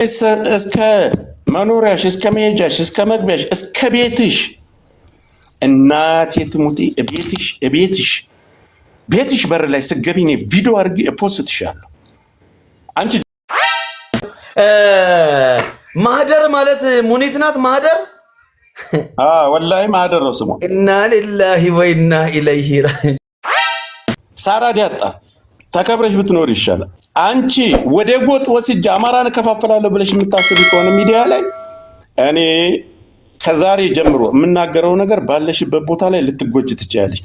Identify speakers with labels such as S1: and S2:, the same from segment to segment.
S1: እስከ መኖሪያሽ እስከ መሄጃሽ እስከ መግቢያሽ እስከ ቤትሽ እናቴ ትሙት ቤትሽ በር ላይ ስገቢ እኔ ቪዲዮ አድርጌ ፖስትሻለሁ። አንቺ
S2: ማህደር ማለት ሙኒት ናት። ማህደር
S1: ወላሂ ማህደር ነው ስሟ።
S2: ኢና ሊላሂ ወኢና ኢለይሂ ራጂዑን።
S1: ሳራ ዲያጣ ተከብረሽ ብትኖር ይሻላል። አንቺ ወደ ጎጥ ወስጄ አማራን ከፋፈላለሁ ብለሽ የምታስቢ ከሆነ ሚዲያ ላይ እኔ ከዛሬ ጀምሮ የምናገረው ነገር ባለሽበት ቦታ ላይ ልትጎጅ ትችያለሽ።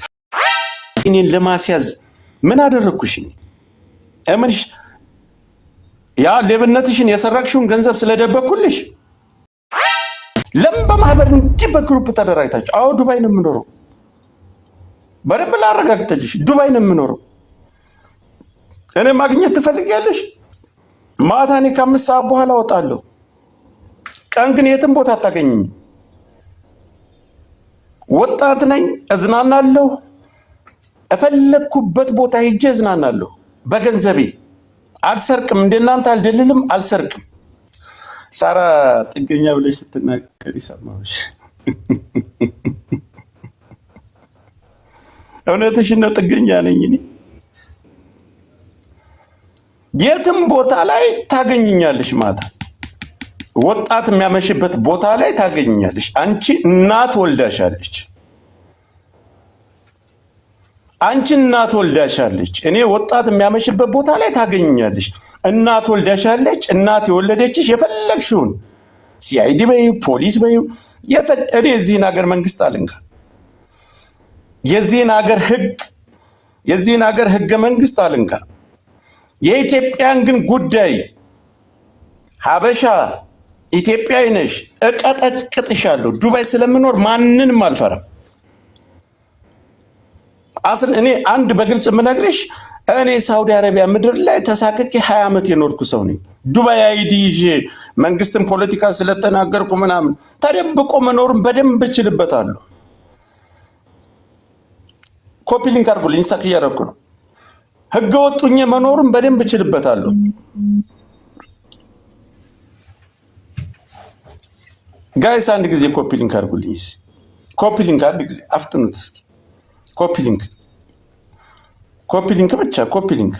S1: እኔን ለማስያዝ ምን አደረኩሽ? እምንሽ ያ ሌብነትሽን የሰረቅሽውን ገንዘብ ስለደበኩልሽ ለምን በማህበር እንዲህ በግሩፕ ተደራጅታችሁ? አዎ ዱባይ ነው የምኖረው። በደንብ ላረጋግጥልሽ፣ ዱባይ ነው የምኖረው። እኔ ማግኘት ትፈልጊያለሽ? ማታ እኔ ከ5 ሰዓት በኋላ እወጣለሁ። ቀን ግን የትም ቦታ አታገኝኝ። ወጣት ነኝ፣ እዝናናለሁ። እፈለግኩበት ቦታ ሄጄ እዝናናለሁ በገንዘቤ። አልሰርቅም፣ እንደናንተ አልደልልም፣ አልሰርቅም። ሳራ ጥገኛ ብለሽ ስትናገር ይሰማሽ። እውነትሽን ነው፣ ጥገኛ ነኝ እኔ። የትም ቦታ ላይ ታገኝኛለሽ። ማታ ወጣት የሚያመሽበት ቦታ ላይ ታገኝኛለሽ። አንቺ እናት ወልዳሻለች። እኔ ወጣት የሚያመሽበት ቦታ ላይ ታገኝኛለሽ። እናት ወልዳሻለች። እናት የወለደችሽ የፈለግሽውን ሲአይዲ በይው ፖሊስ በይው። እኔ የዚህን ሀገር መንግስት አልንካ፣ የዚህን ሀገር ህገ መንግስት አልንካ። የኢትዮጵያን ግን ጉዳይ ሀበሻ ኢትዮጵያዊ ነሽ፣ እቀጠቅጥሻለሁ። ዱባይ ስለምኖር ማንንም አልፈራም። እኔ አንድ በግልጽ የምነግርሽ እኔ ሳውዲ አረቢያ ምድር ላይ ተሳቅቄ 20 ዓመት የኖርኩ ሰው ነኝ። ዱባይ አይዲ ይዤ መንግስትን ፖለቲካ ስለተናገርኩ ምናምን ተደብቆ መኖርን በደንብ እችልበታለሁ። ኮፒ ሊንክ አድርጉልኝ፣ ስታክ እያደረኩ ነው። ህገ ወጡኝ መኖርን በደንብ እችልበታለሁ። ጋይስ አንድ ጊዜ ኮፒ ሊንክ አድርጉልኝ። ኮፒ ሊንክ አንድ ጊዜ አፍጥኑት እስኪ። ኮፒ ሊንክ ብቻ ኮፒ ሊንክ።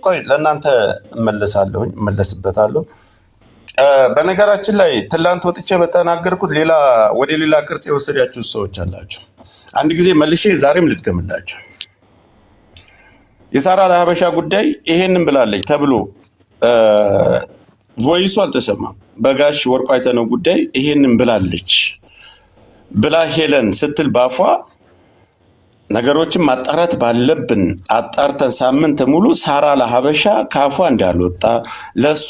S1: ቆይ ለእናንተ እመለስበታለሁ። በነገራችን ላይ ትላንት ወጥቼ በተናገርኩት ወደ ሌላ ቅርጽ የወሰዳችሁ ሰዎች አላችሁ። አንድ ጊዜ መልሼ ዛሬም ልድገምላችሁ። የሳራ ለሀበሻ ጉዳይ ይሄንን ብላለች ተብሎ ቮይሱ አልተሰማም። በጋሽ ወርቁ አይተነው ጉዳይ ይሄንን ብላለች ብላ ሄለን ስትል ባፏ ነገሮችን ማጣራት ባለብን አጣርተን ሳምንት ሙሉ ሳራ ለሀበሻ ካፏ እንዳልወጣ ለእሷ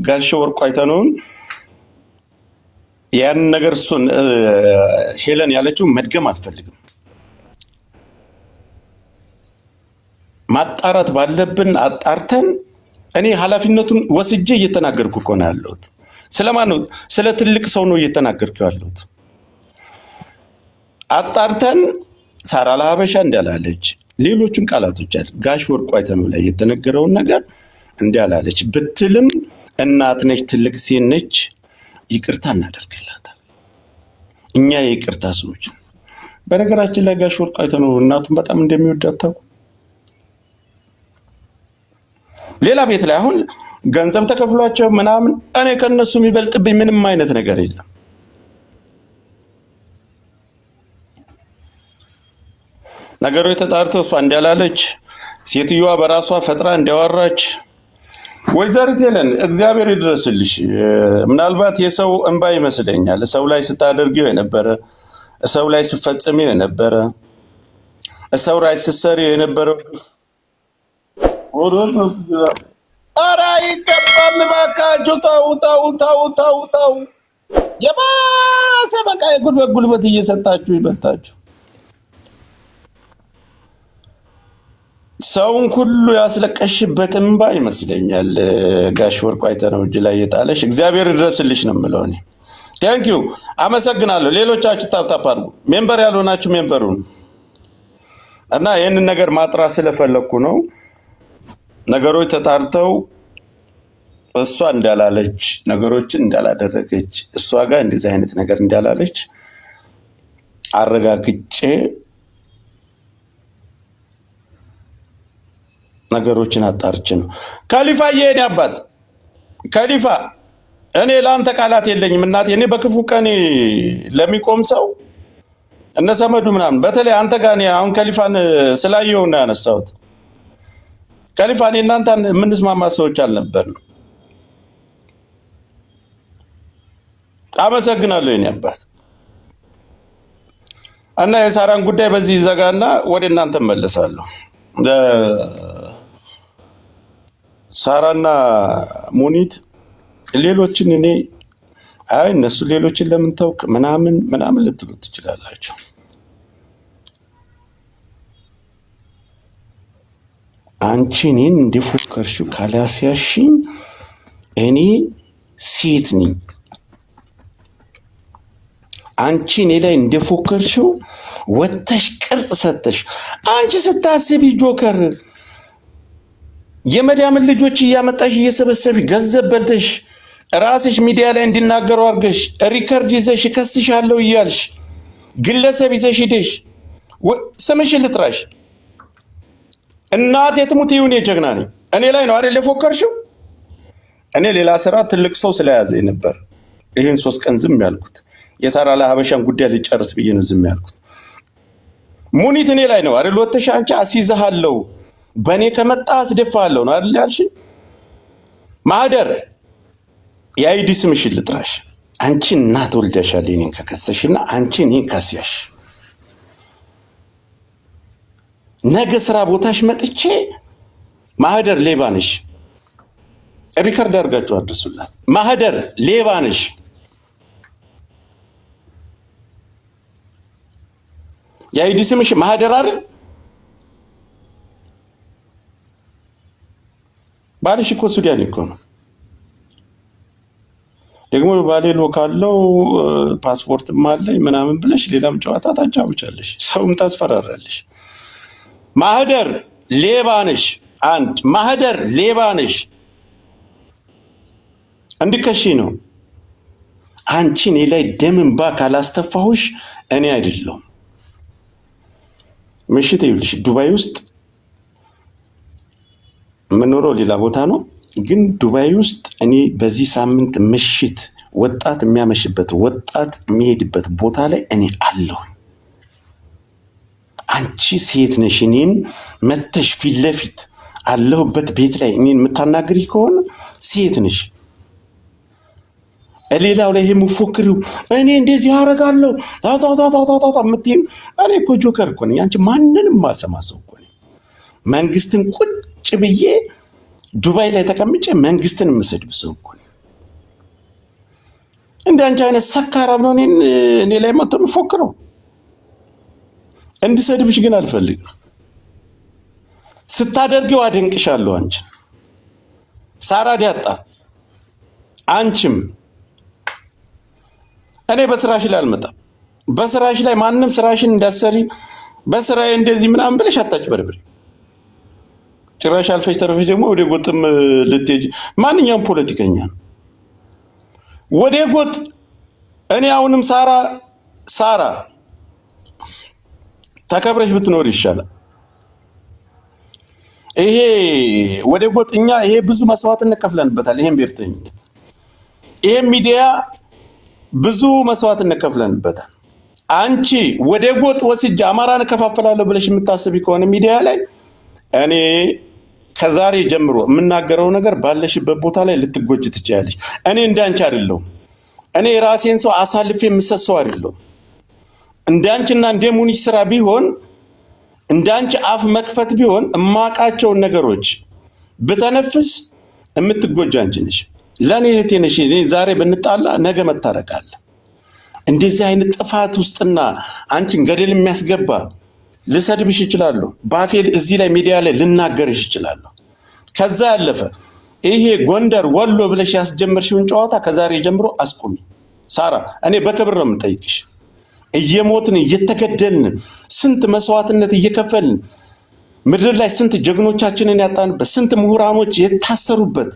S1: ጋሽ ወርቁ አይተነውን ያን ነገር እሱን ሄለን ያለችው መድገም አልፈልግም። ማጣራት ባለብን አጣርተን እኔ ኃላፊነቱን ወስጄ እየተናገርኩ እኮ ነው ያለሁት። ስለማን ነው? ስለ ትልቅ ሰው ነው እየተናገርኩ ያለሁት። አጣርተን ሳራ ለሀበሻ እንዳላለች ሌሎችን ቃላቶች አለ ጋሽ ወርቁ አይተነው ላይ የተነገረውን ነገር እንዳላለች ብትልም እናት ነች፣ ትልቅ ሴት ነች። ይቅርታ እናደርግላታል። እኛ የይቅርታ ሰዎች። በነገራችን ላይ ጋሽ ወርቁ አይተነው እናቱን በጣም እንደሚወዳት ታውቁ። ሌላ ቤት ላይ አሁን ገንዘብ ተከፍሏቸው ምናምን እኔ ከነሱ የሚበልጥብኝ ምንም አይነት ነገር የለም። ነገሩ የተጣርተው እሷ እንዳላለች ሴትዮዋ በራሷ ፈጥራ እንዲያወራች ወይዘሪት ሄለን እግዚአብሔር ይድረስልሽ። ምናልባት የሰው እንባ ይመስለኛል ሰው ላይ ስታደርጊው የነበረ ሰው ላይ ስፈጽሚው የነበረ ሰው ላይ ስትሰሪው የነበረው ኧረ አይገባም እባካችሁ ተው። የባሰ በቃ የጉልበት እየሰጣችሁ ይበልጣችሁ። ሰውን ሁሉ ያስለቀሽበት እንባ ይመስለኛል ጋሽ ወርቁ አይተነው እጅ ላይ የጣለሽ። እግዚአብሔር ይድረስልሽ ነው የምለው እኔ። ቴንኪው አመሰግናለሁ። ሌሎቻችሁ ታፕታፕ አድርጉ። ሜምበር ያልሆናችሁ ሜምበሩን እና ይህንን ነገር ማጥራት ስለፈለግኩ ነው። ነገሮች ተጣርተው እሷ እንዳላለች ነገሮችን እንዳላደረገች እሷ ጋር እንደዚህ አይነት ነገር እንዳላለች አረጋግጬ ነገሮችን አጣርቼ ነው። ከሊፋ የኔ አባት ከሊፋ እኔ ለአንተ ቃላት የለኝም እናቴ። እኔ በክፉ ቀን ለሚቆም ሰው እነ ሰመዱ ምናምን በተለይ አንተ ጋር አሁን ከሊፋን ስላየው ነው ያነሳሁት። ከሊፋን እናንተ የምንስማማ ሰዎች አልነበርንም። አመሰግናለሁ የኔ አባት። እና የሳራን ጉዳይ በዚህ ዘጋና ወደ እናንተ መለሳለሁ። ሳራና ሙኒት ሌሎችን እኔ አይ እነሱ ሌሎችን ለምን ተውክ ምናምን ልትሉ ትችላላችሁ። አንቺ እኔን እንዲፎከርሽው ካላስያሽኝ እኔ ሴት ነኝ። አንቺ እኔ ላይ እንደፎከርሽው ወተሽ ቅርጽ ሰተሽ አንቺ ስታስቢ ጆከር የመዳምን ልጆች እያመጣሽ እየሰበሰብሽ ገንዘብ በልተሽ ራስሽ ሚዲያ ላይ እንዲናገሩ አድርገሽ ሪከርድ ይዘሽ ከስሻለሁ እያልሽ ግለሰብ ይዘሽ ሂደሽ ስምሽን ልጥራሽ እናቴ ትሙት ይሁን የጀግና ነኝ እኔ ላይ ነው አይደል የፎከርሽው? እኔ ሌላ ስራ ትልቅ ሰው ስለያዘኝ ነበር ይሄን 3 ቀን ዝም ያልኩት። የሳራ ለሀበሻን ጉዳይ ልጨርስ ብዬ ነው ዝም ያልኩት። ሙኒት እኔ ላይ ነው አይደል ወተሽ አንቺ አስይዘሃለሁ በእኔ ከመጣ አስደፋለሁ ነው አይደል ያልሽ? ማህደር የአይዲ ስምሽን ልጥራሽ። አንቺ እናት ወልደሻል እኔን ከከሰሽና አንቺ እኔን ካስያሽ ነገ ስራ ቦታሽ መጥቼ ማህደር ሌባ ነሽ ሪከርድ አድርጋችሁ አድርሱላት። ማህደር ሌባ ነሽ የአይዲ ስምሽ ማህደር አይደል? ባልሽ እኮ ሱዳን እኮ ነው። ደግሞ ባሌሎ ካለው ፓስፖርትም አለኝ ምናምን ብለሽ ሌላም ጨዋታ ታጫውቻለሽ፣ ሰውም ታስፈራራለሽ። ማህደር ሌባ ነሽ። አንድ ማህደር ሌባ ነሽ። እንድከሺ ነው። አንቺ እኔ ላይ ደም እንባ ካላስተፋሁሽ እኔ አይደለሁም። ምሽት ይኸውልሽ ዱባይ ውስጥ የምኖረው ሌላ ቦታ ነው፣ ግን ዱባይ ውስጥ እኔ በዚህ ሳምንት ምሽት ወጣት የሚያመሽበት ወጣት የሚሄድበት ቦታ ላይ እኔ አለሁ። አንቺ ሴት ነሽ እኔን መተሽ ፊት ለፊት አለሁበት ቤት ላይ እኔን የምታናግሪ ከሆነ ሴት ነሽ። ሌላው ላይ የምፎክሪው እኔ እንደዚህ አደርጋለሁ ታታታታታታ የምትይም እኔ እኮ ጆከር እኮ ነኝ። አንቺ ማንንም ማልሰማ ሰው እኮ ነኝ። መንግስትን ቁጭ ብዬ ዱባይ ላይ ተቀምጬ መንግስትን የምሰድብ ሰው እኮ ነኝ። እንደ አንቺ አይነት ሰካራም ነው እኔ ላይ መጥቶ የምፎክረው። እንድሰድብሽ ግን አልፈልግም። ስታደርጊው አደንቅሻለሁ። አንቺ ሳራ ዲያጣ አንቺም እኔ በስራሽ ላይ አልመጣም። በስራሽ ላይ ማንም ስራሽን እንዳሰሪ በስራዬ እንደዚህ ምናምን ብለሽ አታጭበርብሪ። ጭራሽ አልፈሽ ተረፈሽ ደግሞ ወደ ጎጥም ልትሄጂ። ማንኛውም ፖለቲከኛ ነው ወደ ጎጥ። እኔ አሁንም ሳራ ተከብረሽ ብትኖር ይሻላል። ይሄ ወደ ጎጥኛ ይሄ ብዙ መስዋዕትነት ከፍለንበታል። ይሄን ብሔርተኝነት ይሄ ሚዲያ ብዙ መስዋዕትነት ከፍለንበታል። አንቺ ወደ ጎጥ ወስጄ አማራን ከፋፈላለሁ ብለሽ የምታስቢ ከሆነ ሚዲያ ላይ እኔ ከዛሬ ጀምሮ የምናገረው ነገር ባለሽበት ቦታ ላይ ልትጎጅ ትችያለሽ። እኔ እንዳንቺ አይደለሁም። እኔ ራሴን ሰው አሳልፌ የምሰሰው አይደለሁም። እንዳንቺና እንደሙኒት ስራ ቢሆን እንዳንቺ አፍ መክፈት ቢሆን እማቃቸውን ነገሮች ብተነፍስ የምትጎጅ አንቺ ነሽ። ለኔ እህቴ ነሽ። ዛሬ ብንጣላ ነገ መታረቃለ። እንደዚህ አይነት ጥፋት ውስጥና አንቺን ገደል የሚያስገባ ልሰድብሽ እችላለሁ። ባፌል እዚህ ላይ ሚዲያ ላይ ልናገርሽ እችላለሁ። ከዛ ያለፈ ይሄ ጎንደር ወሎ ብለሽ ያስጀመርሽውን ጨዋታ ከዛሬ ጀምሮ አስቁሚ። ሳራ እኔ በክብር ነው የምጠይቅሽ። እየሞትን እየተገደልን ስንት መስዋዕትነት እየከፈልን ምድር ላይ ስንት ጀግኖቻችንን ያጣንበት ስንት ምሁራኖች የታሰሩበት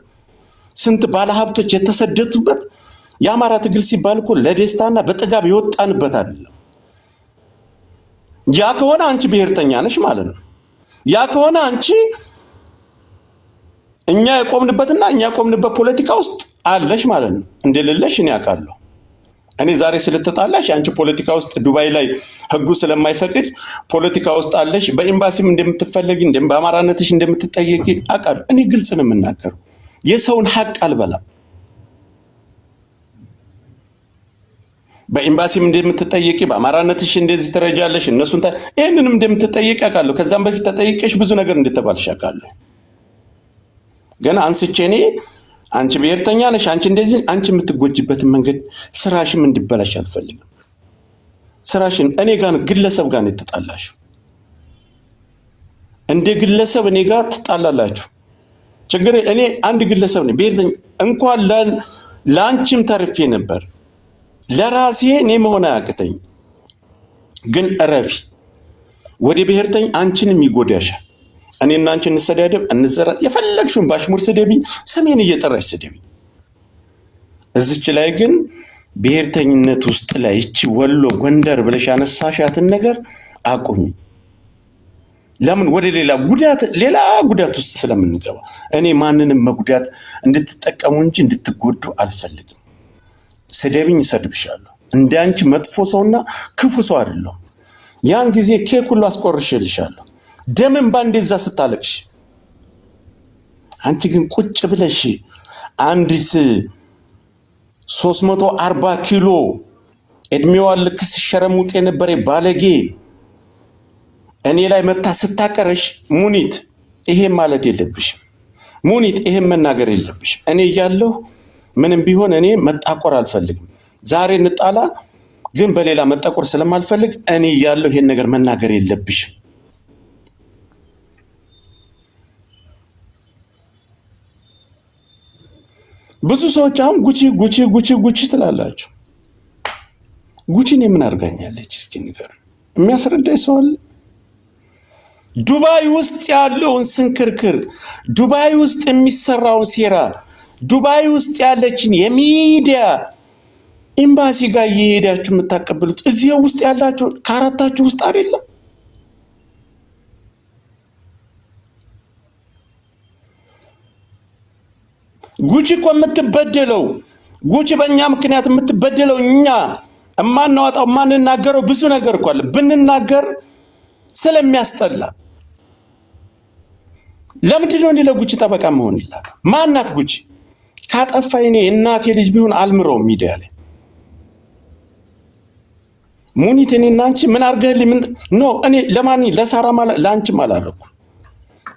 S1: ስንት ባለሀብቶች የተሰደቱበት የአማራ ትግል ሲባል እኮ ለደስታና በጥጋብ የወጣንበት አይደለም። ያ ከሆነ አንቺ ብሔርተኛ ነሽ ማለት ነው። ያ ከሆነ አንቺ እኛ የቆምንበትና እኛ የቆምንበት ፖለቲካ ውስጥ አለሽ ማለት ነው። እንደሌለሽ እኔ አውቃለሁ። እኔ ዛሬ ስለተጣላሽ አንቺ ፖለቲካ ውስጥ ዱባይ ላይ ህጉ ስለማይፈቅድ ፖለቲካ ውስጥ አለሽ፣ በኤምባሲም እንደምትፈለጊ በአማራነትሽ እንደምትጠየቂ አውቃለሁ። እኔ ግልጽ ነው የምናገረው። የሰውን ሐቅ አልበላም። በኤምባሲም እንደምትጠየቂ በአማራነትሽ እንደዚህ ትረጃለሽ፣ እነሱን ይሄንንም እንደምትጠየቂ አውቃለሁ። ከዛም በፊት ተጠይቀሽ ብዙ ነገር እንደተባልሽ አውቃለሁ። ግን አንስቼ እኔ አንቺ ብሔርተኛ ነሽ፣ አንቺ እንደዚህ አንቺ የምትጎጅበትን መንገድ ስራሽም እንዲበላሽ አልፈልግም። ስራሽን እኔ ጋር ግለሰብ ጋር ነው የተጣላሽው። እንደ ግለሰብ እኔ ጋር ትጣላላችሁ። ችግር እኔ አንድ ግለሰብ ነኝ። ብሔርተኛ እንኳን ለአንቺም ተርፌ ነበር። ለራሴ እኔ መሆን አያቅተኝ። ግን እረፊ። ወደ ብሔርተኛ አንቺንም ይጎዳሻል። እኔና አንቺ እንሰዳደብ እንዘራ፣ የፈለግሽውን ባሽሙር ስደቢኝ፣ ስሜን እየጠራሽ ስደቢኝ። እዚች ላይ ግን ብሔርተኝነት ውስጥ ላይ እቺ ወሎ ጎንደር ብለሽ ያነሳሻትን ነገር አቁሚ። ለምን ወደ ሌላ ጉዳት ውስጥ ስለምንገባ እኔ ማንንም መጉዳት እንድትጠቀሙ እንጂ እንድትጎዱ አልፈልግም። ስደቢኝ፣ እሰድብሻለሁ። እንደ አንቺ መጥፎ ሰውና ክፉ ሰው አይደለሁም። ያን ጊዜ ኬክ ሁሉ አስቆርሽልሻለሁ። ደምን ባንዴዛ ስታለቅሽ፣ አንቺ ግን ቁጭ ብለሽ አንዲት 340 ኪሎ እድሜዋን ልክ ሲሸረሙጥ የነበረ ባለጌ እኔ ላይ መታ ስታቀረሽ፣ ሙኒት ይሄን ማለት የለብሽም። ሙኒት ይሄን መናገር የለብሽም። እኔ እያለሁ ምንም ቢሆን እኔ መጣቆር አልፈልግም። ዛሬ እንጣላ፣ ግን በሌላ መጣቆር ስለማልፈልግ እኔ እያለሁ ይሄን ነገር መናገር የለብሽም። ብዙ ሰዎች አሁን ጉቺ ትላላችሁ። ጉቺን የምን አድርጋኛለች? እስኪ ንገር። የሚያስረዳኝ ሰው አለ? ዱባይ ውስጥ ያለውን ስንክርክር፣ ዱባይ ውስጥ የሚሰራውን ሴራ፣ ዱባይ ውስጥ ያለችን የሚዲያ ኤምባሲ ጋር እየሄዳችሁ የምታቀብሉት እዚህ ውስጥ ያላችሁ ከአራታችሁ ውስጥ አይደለም? ጉቺ እኮ የምትበደለው ጉቺ በእኛ ምክንያት የምትበደለው እኛ እማናወጣው የማንናገረው ብዙ ነገር እኮ አለ። ብንናገር ስለሚያስጠላ ለምንድን ነው ለጉቺ ጠበቃ መሆን ይላል? ማናት ጉቺ? ካጠፋኝ እኔ እናቴ ልጅ ቢሆን አልምረው ሚዲያ ላይ ሙኒት እኔና አንቺ ምን አርገህልኝ ምን ኖ እኔ ለማን ለሳራ ማለት ለአንቺም አላረኩም።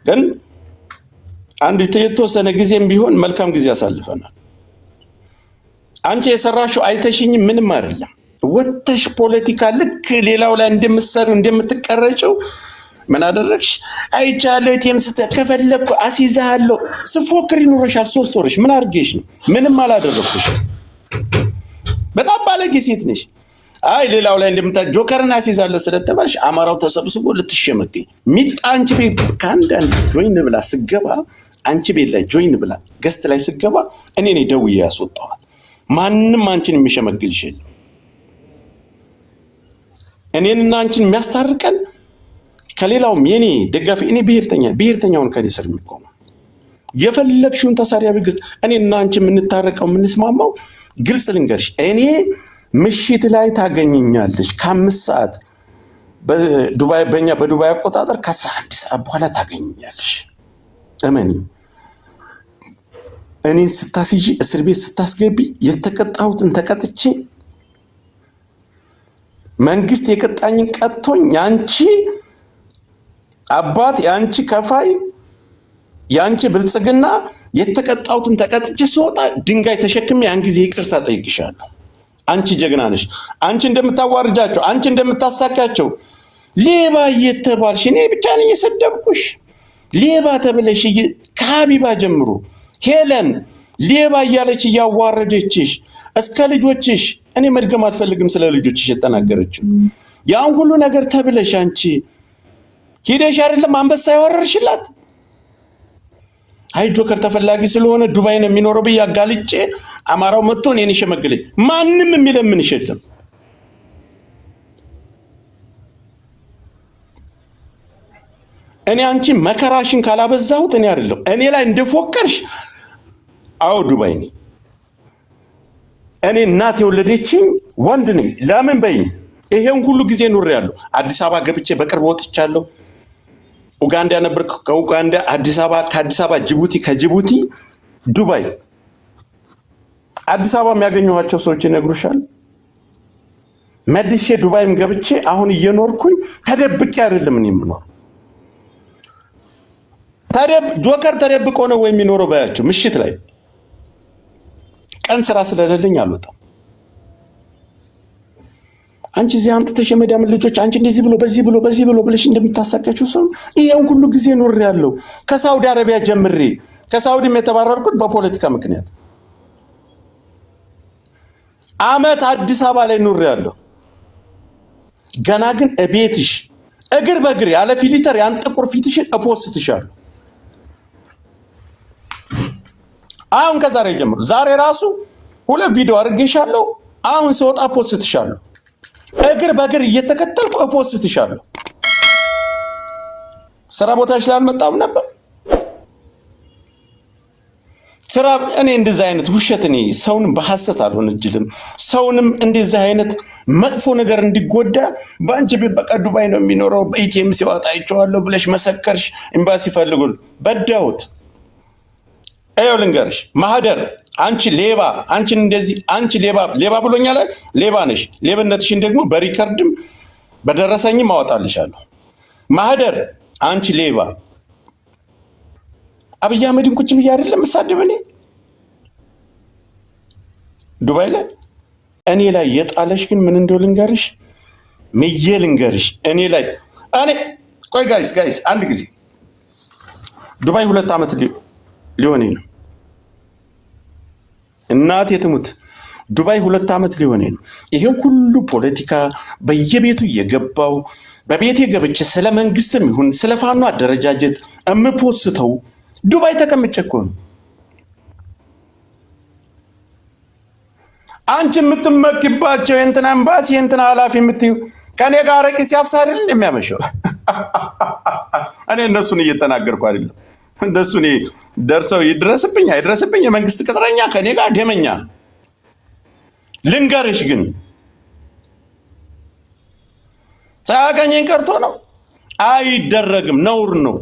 S1: ግን አንድ የተወሰነ ጊዜም ቢሆን መልካም ጊዜ አሳልፈናል። አንቺ የሰራሽው አይተሽኝ ምንም አይደለም። ወተሽ ፖለቲካ ልክ ሌላው ላይ እንደምትሰሪው እንደምትቀረጭው ምን አደረግሽ? አይቻለሁ ቴምስ ከፈለኩ አሲዛለሁ ስፎክሪ ኑረሻል 3 ወርሽ። ምን አርገሽ ነው? ምንም አላደረኩሽ። በጣም ባለጌ ሴት ነሽ። አይ ሌላው ላይ ጆከርና አሲዛለሁ ስለተባልሽ አማራው ተሰብስቦ ልትሸመገኝ ሚጣ አንቺ ቤት ካንዳንድ ጆይን ብላ ስገባ አንቺ ቤት ላይ ጆይን ብላ ገስት ላይ ስገባ እኔ ነኝ ደውዬ ያስወጣዋል። ማንንም አንቺን የሚሸመግልሽ የለም። እኔንና አንቺን የሚያስታርቀን ከሌላውም የኔ ደጋፊ እኔ ብሔርተኛውን ከኔ ስር የሚቆም የፈለግሽውን ተሳሪያ ቢግስት እኔና አንቺ የምንታረቀው የምንስማማው ግልጽ ልንገርሽ፣ እኔ ምሽት ላይ ታገኘኛለሽ ከ5 ሰዓት በዱባይ አቆጣጠር ከ11 ሰዓት በኋላ ታገኘኛለሽ። እመኒ እኔን ስታስይጂ እስር ቤት ስታስገቢ የተቀጣሁትን ተቀጥቼ መንግስት የቀጣኝን ቀጥቶኝ ያንቺ አባት ያንቺ ከፋይ ያንቺ ብልጽግና የተቀጣሁትን ተቀጥቼ ስወጣ ድንጋይ ተሸክሜ ያን ጊዜ ይቅርታ ጠይቅሻለሁ። አንቺ ጀግና ነሽ። አንቺ እንደምታዋርጃቸው አንቺ እንደምታሳካቸው ሌባ እየተባልሽ እኔ ብቻ ነኝ የሰደብኩሽ? ሌባ ተብለሽ ከሀቢባ ጀምሮ ሄለን ሌባ እያለች እያዋረደችሽ እስከ ልጆችሽ እኔ መድገም አልፈልግም ስለ ልጆችሽ የተናገረችው ያን ሁሉ ነገር ተብለሽ አንቺ ሄደሽ አይደለም አንበሳ ያወረርሽላት? አይ ጆከር ተፈላጊ ስለሆነ ዱባይ ነው የሚኖረው ብዬ አጋልጬ አማራው መጥቶ እኔን ይሸመግለኝ። ማንም የሚለምን ይሸለም። እኔ አንቺ መከራሽን ካላበዛሁት እኔ አይደለም እኔ ላይ እንደፎከርሽ አው ዱባይ ነኝ። እኔ እናት የወለደችኝ ወንድ ነኝ። ለምን በይኝ። ይሄን ሁሉ ጊዜ ኑሬያለሁ። አዲስ አበባ ገብቼ በቅርብ ወጥቻለሁ። ኡጋንዳ ነበር፣ ከኡጋንዳ አዲስ አበባ፣ ከአዲስ አበባ ጅቡቲ፣ ከጅቡቲ ዱባይ። አዲስ አበባ የሚያገኘኋቸው ሰዎች ይነግሩሻል። መልሼ ዱባይም ገብቼ አሁን እየኖርኩኝ ተደብቄ አይደለም እኔ የምኖር። ጆከር ተደብቆ ነው ወይ የሚኖረው ባያቸው ምሽት ላይ ቀን ስራ ስለሌለኝ አልወጣም። አንቺ እዚህ አምጥተሽ የመዳም ልጆች አንቺ እንደዚህ ብሎ በዚህ ብሎ ብለሽ እንደምታሳቀችው ሰው ይሄን ሁሉ ጊዜ ኖሬያለሁ። ከሳውዲ አረቢያ ጀምሬ ከሳውዲም የተባረርኩት በፖለቲካ ምክንያት አመት አዲስ አበባ ላይ ኖሬያለሁ። ገና ግን እቤትሽ እግር በእግር ያለ ፊልተር ያን ጥቁር ፊትሽን እፖስትሻለሁ። አሁን ከዛሬ ጀምሮ ዛሬ ራሱ 2 ቪዲዮ አድርጌሻለሁ። አሁን ሲወጣ ፖስትሻለሁ። እግር በእግር እየተከተልኩ ፖስትሻለሁ። ስራ ቦታሽ ላይ አልመጣም ነበር ስራ። እኔ እንደዚህ አይነት ውሸት እኔ ሰውንም በሐሰት አልሆነጅልም። ሰውንም እንደዚህ አይነት መጥፎ ነገር እንዲጎዳ በአንቺ ቤት በቃ ዱባይ ነው የሚኖረው በኢቲኤም ሲወጣ አይቼዋለሁ ብለሽ መሰከርሽ። ኤምባሲ ፈልጉል በዳውት አየው ልንገርሽ ማህደር አንቺ ሌባ አንቺን እንደዚህ አንቺ ሌባ ብሎኛል። ሌባ ነሽ። ሌብነትሽን ደግሞ በሪከርድም በደረሰኝም አወጣልሻለሁ። ማህደር አንቺ ሌባ። አብይ አህመድን ቁጭ ብዬ አይደለም መሳደብ እኔ ዱባይ ላይ እኔ ላይ የጣለሽ ግን ምን እንደው ልንገርሽ ምዬ ልንገርሽ እኔ ላይ ቆይ ጋይስ አንድ ጊዜ ዱባይ 2 ዓመት ሊሆነኝ ነው። እናቴ ትሙት ዱባይ 2 ዓመት ሊሆነኝ ነው። ይሄ ሁሉ ፖለቲካ በየቤቱ እየገባው በቤቴ ገብቼ ስለ መንግስትም ይሁን ስለ ፋኖ አደረጃጀት እምፖስተው ዱባይ ተቀምጬ እኮ ነው። አንቺ የምትመኪባቸው የእንትና ኤምባሲ የእንትና ኃላፊ የምትዩ ከኔ ጋር አረቂ ሲያፍስ አይደል የሚያመሸው? እኔ እነሱን እየተናገርኩ አይደለም። እንደሱ እኔ ደርሰው ይድረስብኝ አይድረስብኝ የመንግስት ቅጥረኛ ከኔ ጋር ደመኛ ልንገርሽ ግን ሳያገኘኝ ቀርቶ ነው አይደረግም። ነውር ነው።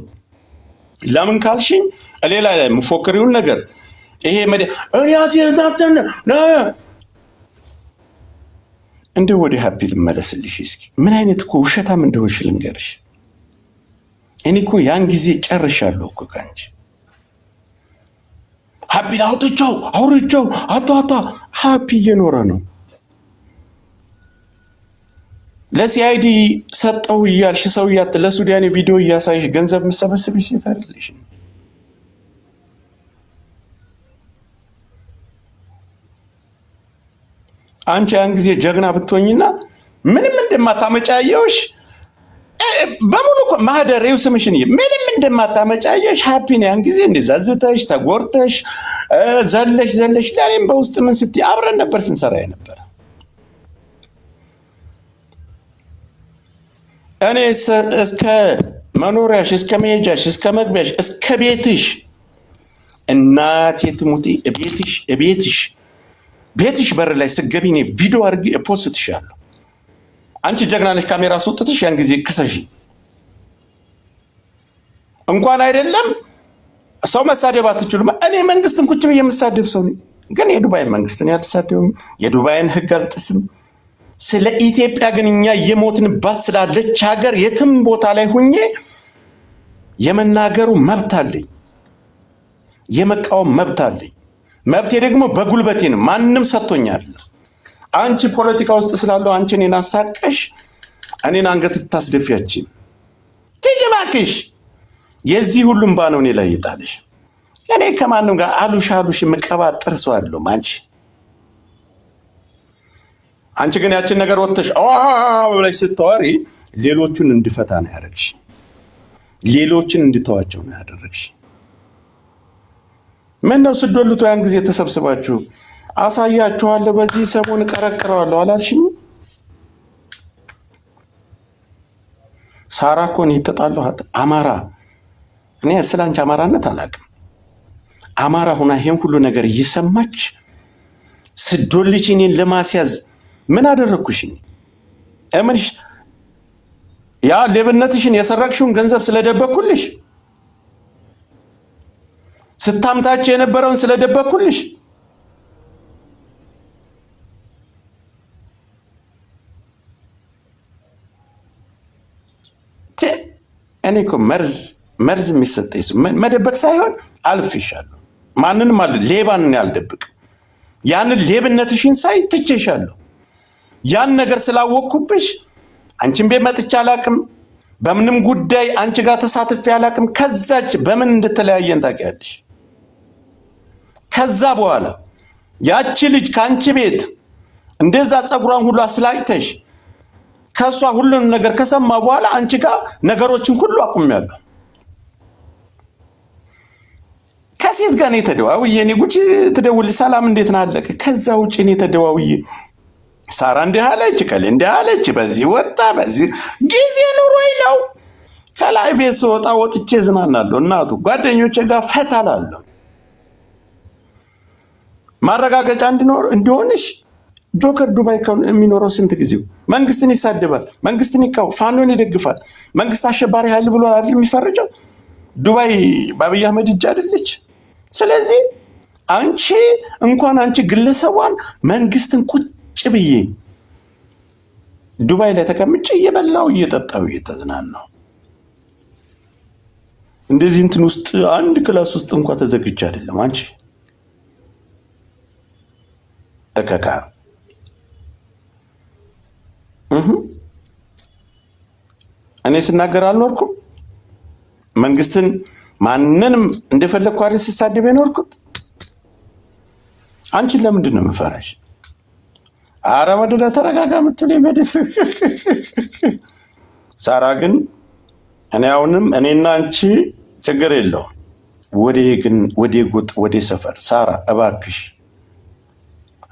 S1: ለምን ካልሽኝ ሌላ ላይ መፎከሪውን ነገር ይሄ ያሲያታተነ እንደ ወደ ሃፒ ልመለስልሽ። እስኪ ምን አይነት እኮ ውሸታም እንደሆንሽ ልንገርሽ። እኔ እኮ ያን ጊዜ ጨርሻለሁ እኮ ካንቺ ሃፒ አውርቼው አጣጣ ሃፒ እየኖረ ነው። ለሲአይዲ ሰጠው እያልሽ ሰው ለሱዳን ቪዲዮ እያሳይሽ ገንዘብ መሰበሰብ ሴት አይደለሽ። አንቺ ያን ጊዜ ጀግና ብትሆኝና ምንም እንደማታመጫየውሽ በሙሉ ማህደሬው ስምሽን ምንም እንደማታመጫየሽ ሃፒን ያን ጊዜ እንደዛዝተሽ ተጎርተሽ ዘለሽ ላይም በውስጥ ምን ስትይ አብረን ነበር ስንሰራ ነበር። እኔ እስከ መኖሪያሽ እስከ መሄጃሽ እስከ መግቢያሽ እስከ ቤትሽ እናቴ ትሙቲ ቤትሽ በር ላይ ስገቢ እኔ ቪዲዮ አድርጌ ፖስትሻለሁ። አንቺ ጀግና ነሽ። ካሜራ ሱጥትሽ ያን ጊዜ ክሰሽ እንኳን አይደለም ሰው መሳደብ አትችሉም። እኔ መንግስትን ቁጭ ብዬ የምሳደብ ሰው ነኝ፣ ግን የዱባይ መንግስትን ያልተሳደብም የዱባይን ህግ አልጥስም። ስለ ኢትዮጵያ ግን እኛ የሞትንባት ስላለች ሀገር የትም ቦታ ላይ ሆኜ የመናገሩ መብት አለኝ፣ የመቃወም መብት አለኝ። መብቴ ደግሞ በጉልበቴ ነው፣ ማንም ሰጥቶኛል። አንቺ ፖለቲካ ውስጥ ስላለው አንቺ እኔን አሳቀሽ እኔን አንገት ልታስደፊያችን ትጅማክሽ የዚህ ሁሉም ባነው እኔ ላይ ይጣልሽ። እኔ ከማንም ጋር አሉሽ መቀባጠር ሰው አለው አንቺ ግን ያችን ነገር ወጥተሽ ብለሽ ስትዋሪ ሌሎቹን እንድፈታ ነው ያደረግሽ፣ ሌሎችን እንድተዋቸው ነው ያደረግሽ። ምን ነው ስዶልቱ ያን ጊዜ ተሰብስባችሁ አሳያችኋለሁ፣ በዚህ ሰሞን ቀረቅረዋለሁ አላልሽኝ? ሳራ እኮ ነው የተጣላኋት። አማራ እኔ ስላንቺ አማራነት አላውቅም። አማራ ሆና ይሄን ሁሉ ነገር እየሰማች ስዶልች እኔን ለማስያዝ ምን አደረግኩሽ? እምልሽ ያ ሌብነትሽን የሰረቅሽውን ገንዘብ ስለደበኩልሽ፣ ስታምታች የነበረውን ስለደበኩልሽ፣ እኔ እኮ መርዝ የሚሰጠኝ መደበቅ ሳይሆን አልፌሻለሁ። ማንንም ሌባንን ያልደብቅም። ያንን ሌብነትሽን ሳይ ትቼሻለሁ። ያን ነገር ስላወቅኩብሽ አንቺን ቤት መጥቼ አላቅም። በምንም ጉዳይ አንቺ ጋር ተሳትፌ አላቅም። ከዛች በምን እንደተለያየን ታውቂያለሽ። ከዛ በኋላ ያቺ ልጅ ከአንቺ ቤት እንደዛ ፀጉሯን ሁሉ አስላጭተሽ ከሷ ሁሉን ነገር ከሰማ በኋላ አንቺ ጋር ነገሮችን ሁሉ አቁሜያለሁ። ከሴት ጋር ነው ተደዋውዬ እኔ ጉቺ ትደውል ሰላም እንዴት ነህ አለቀ። ከዛ ውጪ እኔ ተደዋውዬ ሳራ እንዲህ አለች ከሌ እንዲህ አለች በዚህ ወጣ በዚህ ጊዜ ኑሮኝ ነው። ከላይ ቤት ስወጣ ወጥቼ ዝናናለሁ። እናቱ ጓደኞቼ ጋር ፈታላለሁ። ማረጋገጫ እንዲሆንሽ ጆከር ዱባይ የሚኖረው ስንት ጊዜው መንግስትን ይሳደባል፣ መንግስትን ፋኖን ይደግፋል። መንግስት አሸባሪ ኃይል ብሎ አይደል የሚፈርጀው? ዱባይ በአብይ አህመድ እጅ አይደለች? ስለዚህ አንቺ እንኳን አንቺ ግለሰቧን መንግስትን ቁጭ ብዬ ዱባይ ላይ ተቀምጬ እየበላው እየጠጣው እየተዝናናው እንደዚህ እንትን ውስጥ አንድ ክላስ ውስጥ እንኳን ተዘግቼ አይደለም። አንቺ እከካ እኔ ስናገር አልኖርኩም። መንግስትን ማንንም እንደፈለግኩ አይደል ስሳደብ የኖርኩት። አንቺን ለምንድን ነው የምፈራሽ? ኧረ መደዳ ተረጋጋ የምትለኝ መድስ ሳራ ግን እኔ አሁንም እኔና አንቺ ችግር የለውም። ወደ ጉጥ ወደ ሰፈር ሳራ እባክሽ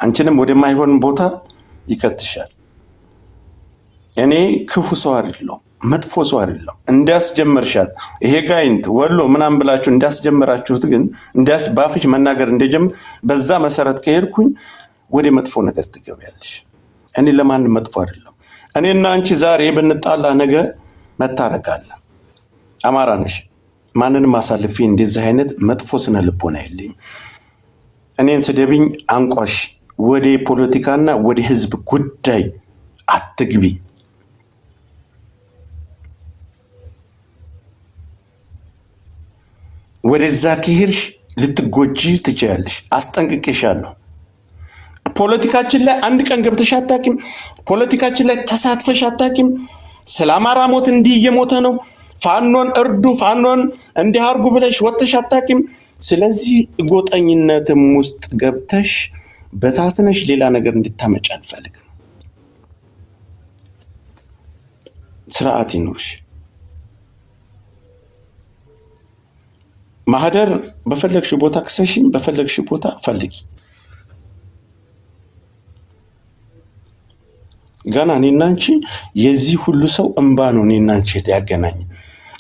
S1: አንቺንም ወደማይሆን ቦታ ይከትሻል። እኔ ክፉ ሰው አይደለሁም፣ መጥፎ ሰው አይደለሁም። እንዳስጀመርሻት ይሄ ጋይንት ወሎ ምናምን ብላችሁ እንዳስጀመራችሁት ግን ባፍሽ መናገር እንደጀምር በዛ መሰረት ከሄድኩኝ ወደ መጥፎ ነገር ትገቢያለሽ። እኔ ለማንም መጥፎ አይደለም። እኔና አንቺ ዛሬ ብንጣላ ነገ መታረቃለን። አማራ ነሽ። ማንንም አሳልፌ እንደዚህ አይነት መጥፎ ስነ ልቦና የለኝም። እኔን ስደብኝ አንቋሽ ወደ ፖለቲካና ወደ ህዝብ ጉዳይ አትግቢ። ወደዛ ከሄድሽ ልትጎጂ ትችያለሽ። አስጠንቅቄሻለሁ። ፖለቲካችን ላይ አንድ ቀን ገብተሽ አታውቂም። ፖለቲካችን ላይ ተሳትፈሽ አታውቂም። ስለ አማራ ሞት እንዲህ እየሞተ ነው፣ ፋኖን እርዱ፣ ፋኖን እንዲህ አርጉ ብለሽ ወጥተሽ አታውቂም። ስለዚህ ጎጠኝነትም ውስጥ ገብተሽ በታትነሽ ሌላ ነገር እንድታመጭ አልፈልግም። ስርዓት ይኑርሽ። ማህደር በፈለግሽ ቦታ ክሰሽኝ፣ በፈለግሽ ቦታ ፈልጊ። ገና እኔና አንቺ የዚህ ሁሉ ሰው እንባ ነው እኔና አንቺ ያገናኝ።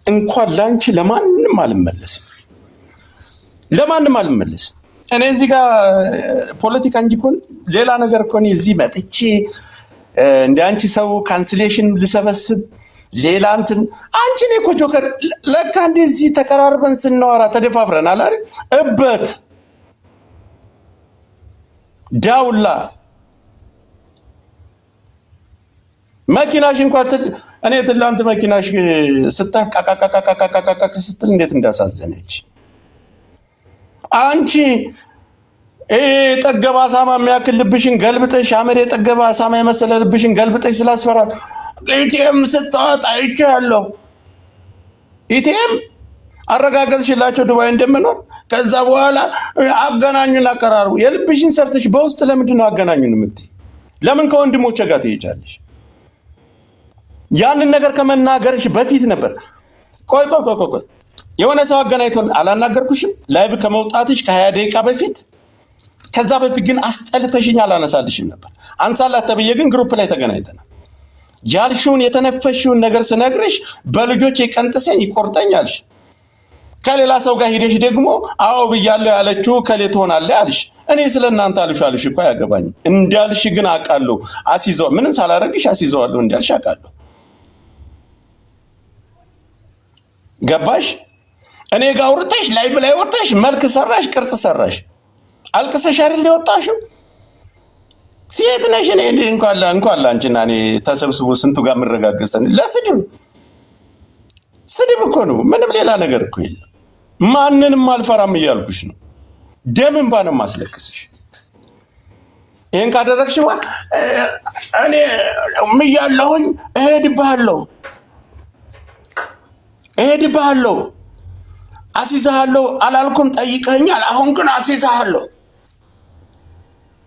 S1: እንኳን ላንቺ ለማንም አልመለስም፣ ለማንም አልመለስም። እኔ እዚህ ጋር ፖለቲካ እንጂ እኮ ሌላ ነገር እኮ እዚህ መጥቼ እንደ አንቺ ሰው ካንስሌሽን ልሰበስብ ሌላ እንትን አንቺ እኔ እኮ ጆከር ለካ እንደዚህ ተቀራርበን ስናወራ ተደፋፍረናል አይደል? እበት ዳውላ መኪናሽ እንኳን እኔ ትላንት መኪናሽ ስታቃቃቃቃቃቃቃ ስትል እንዴት እንዳሳዘነች አንቺ ጠገባ አሳማ የሚያክል ልብሽን ገልብጠሽ አመድ የጠገባ አሳማ የመሰለ ልብሽን ገልብጠሽ ስላስፈራል ኢቲኤም ስታወጣ አይቻለሁ። ኢቲኤም አረጋገጥሽላቸው ዱባይ እንደምኖር። ከዛ በኋላ አገናኙን አቀራርቡ። የልብሽን ሰርተሽ በውስጥ ለምንድን ነው አገናኙን የምትይ? ለምን ከወንድሞቼ ጋር ትሄጃለሽ? ያንን ነገር ከመናገርሽ በፊት ነበር። ቆይ የሆነ ሰው አገናኝቶን አላናገርኩሽም? ላይቭ ከመውጣትሽ ከ20 ደቂቃ በፊት። ከዛ በፊት ግን አስጠልተሽኝ አላነሳልሽም ነበር። አንሳላት ተብዬ ግን ግሩፕ ላይ ተገናኝተናል። ያልሽውን የተነፈሽውን ነገር ስነግርሽ በልጆች የቀንጥሰኝ ይቆርጠኛልሽ። ከሌላ ሰው ጋር ሄደሽ ደግሞ አዎ ብያለሁ ያለችው ከሌ ትሆናለህ አልሽ። እኔ ስለናንተ አልሽ እኮ አያገባኝም። እንዳልሽ ግን አውቃለሁ። አሲዘው ምንም ሳላረግሽ አሲዘዋለሁ እንዳልሽ አውቃለሁ። ገባሽ? እኔ ጋር አውርተሽ ላይቭ ላይ ወጥተሽ መልክ ሰራሽ፣ ቅርጽ ሰራሽ፣ አልቅሰሽ አይደል የወጣሽው? ሴት ነሽ። እኔ እንኳን ላንቺና እኔ ተሰብስቦ ስንቱ ጋር የምረጋገሰን ስድብ እኮ ነው። ምንም ሌላ ነገር እኮ የለም። ማንንም አልፈራም እያልኩሽ ነው። ደም እንባ ነው ማስለቅስሽ። ይሄን ካደረግሽ እኔ ምያለሁኝ እሄድብሃለሁ አሲዛለሁ አላልኩም። ጠይቀኛል። አሁን ግን አሲዛለሁ።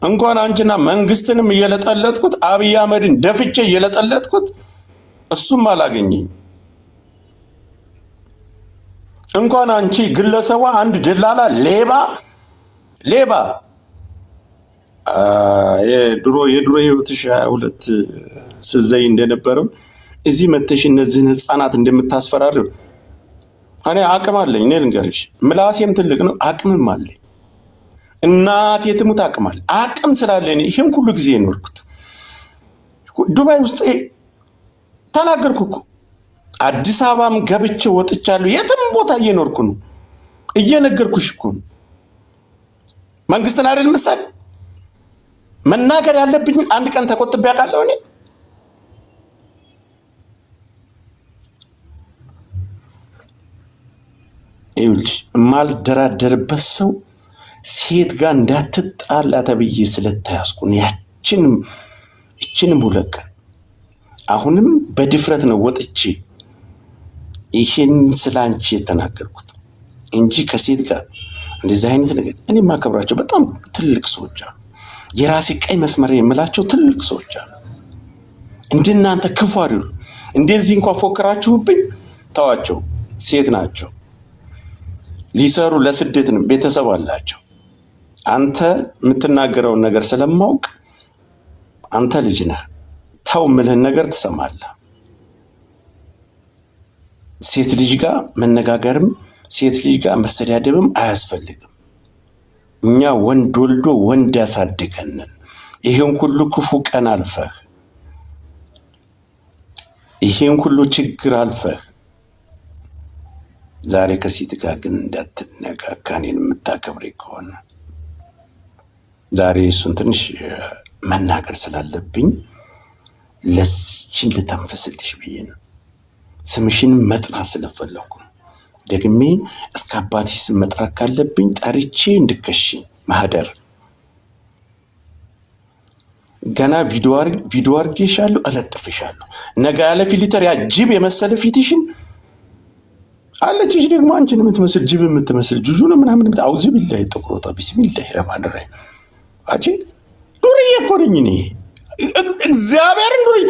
S1: እንኳን አንቺና መንግስትንም እየለጠለጥኩት አብይ አህመድን ደፍቼ እየለጠለጥኩት እሱም አላገኘኝ። እንኳን አንቺ ግለሰቧ አንድ ደላላ ሌባ የድሮ ህይወትሽ 22 ስዘይ እንደነበረው እዚህ መተሽ እነዚህን ህፃናት እንደምታስፈራሪው እኔ አቅም አለኝ። እኔ ልንገርሽ፣ ምላሴም ትልቅ ነው፣ አቅምም አለኝ። እናቴ ትሙት አቅም ስላለኝ ይሄን ሁሉ ጊዜ የኖርኩት ዱባይ ውስጥ ተናገርኩ እኮ። አዲስ አበባም ገብቼ ወጥቻለሁ። የትም ቦታ እየኖርኩ ነው። እየነገርኩሽ እኮ ነው። መንግስትን አይደል ምሳሌ መናገር ያለብኝ አንድ ቀን ተቆጥቤ አውቃለሁ። እኔ ይኸውልሽ የማልደራደርበት ሰው ሴት ጋር እንዳትጣላ ተብዬ ስለተያዝኩ ይችንም ሁለት ቀን አሁንም በድፍረት ነው ወጥቼ ይሄን ስላንቺ የተናገርኩት እንጂ ከሴት ጋር እንደዚህ አይነት ነገር እኔ ማከብራቸው በጣም ትልቅ ሰዎች አሉ። የራሴ ቀይ መስመር የምላቸው ትልቅ ሰዎች አሉ። እንደናንተ ክፉ አይደሉ። እንደዚህ እንኳን ፎክራችሁብኝ ተዋቸው። ሴት ናቸው፣ ሊሰሩ ለስደት ነው፣ ቤተሰብ አላቸው። አንተ የምትናገረውን ነገር ስለማውቅ አንተ ልጅ ነህ፣ ተው ምልህን ነገር ትሰማለህ። ሴት ልጅ ጋር መነጋገርም ሴት ልጅ ጋር መሰዳደብም አያስፈልግም። እኛ ወንድ ወልዶ ወንድ ያሳደገንን ይሄን ሁሉ ክፉ ቀን አልፈህ ይሄን ሁሉ ችግር አልፈህ ዛሬ ከሴት ጋር ግን እንዳትነካካ እኔን የምታከብሪ ከሆነ ዛሬ እሱን ትንሽ መናገር ስላለብኝ ለዚህችን ልተንፈስልሽ ብዬ ነው። ስምሽን መጥራት ስለፈለኩ ደግሜ እስከ አባትሽ ስም መጥራት ካለብኝ ጠርቼ እንድከሽ ማህደር ገና ቪዲዮ አርጌሻለሁ፣ እለጥፍሻለሁ። ነገ ያለ ፊልተር ያ ጅብ የመሰለ ፊትሽን አለችሽ ደግሞ አንቺን የምትመስል ጅብ የምትመስል ጁጁ ነው ምናምን አውዚ ቢላሂ ጥቁሮታ ቢስሚላሂ ረህማን ረሂም አጂ ዱርዬ እኮ ነኝ እኔ እግዚአብሔርን ዱርዬ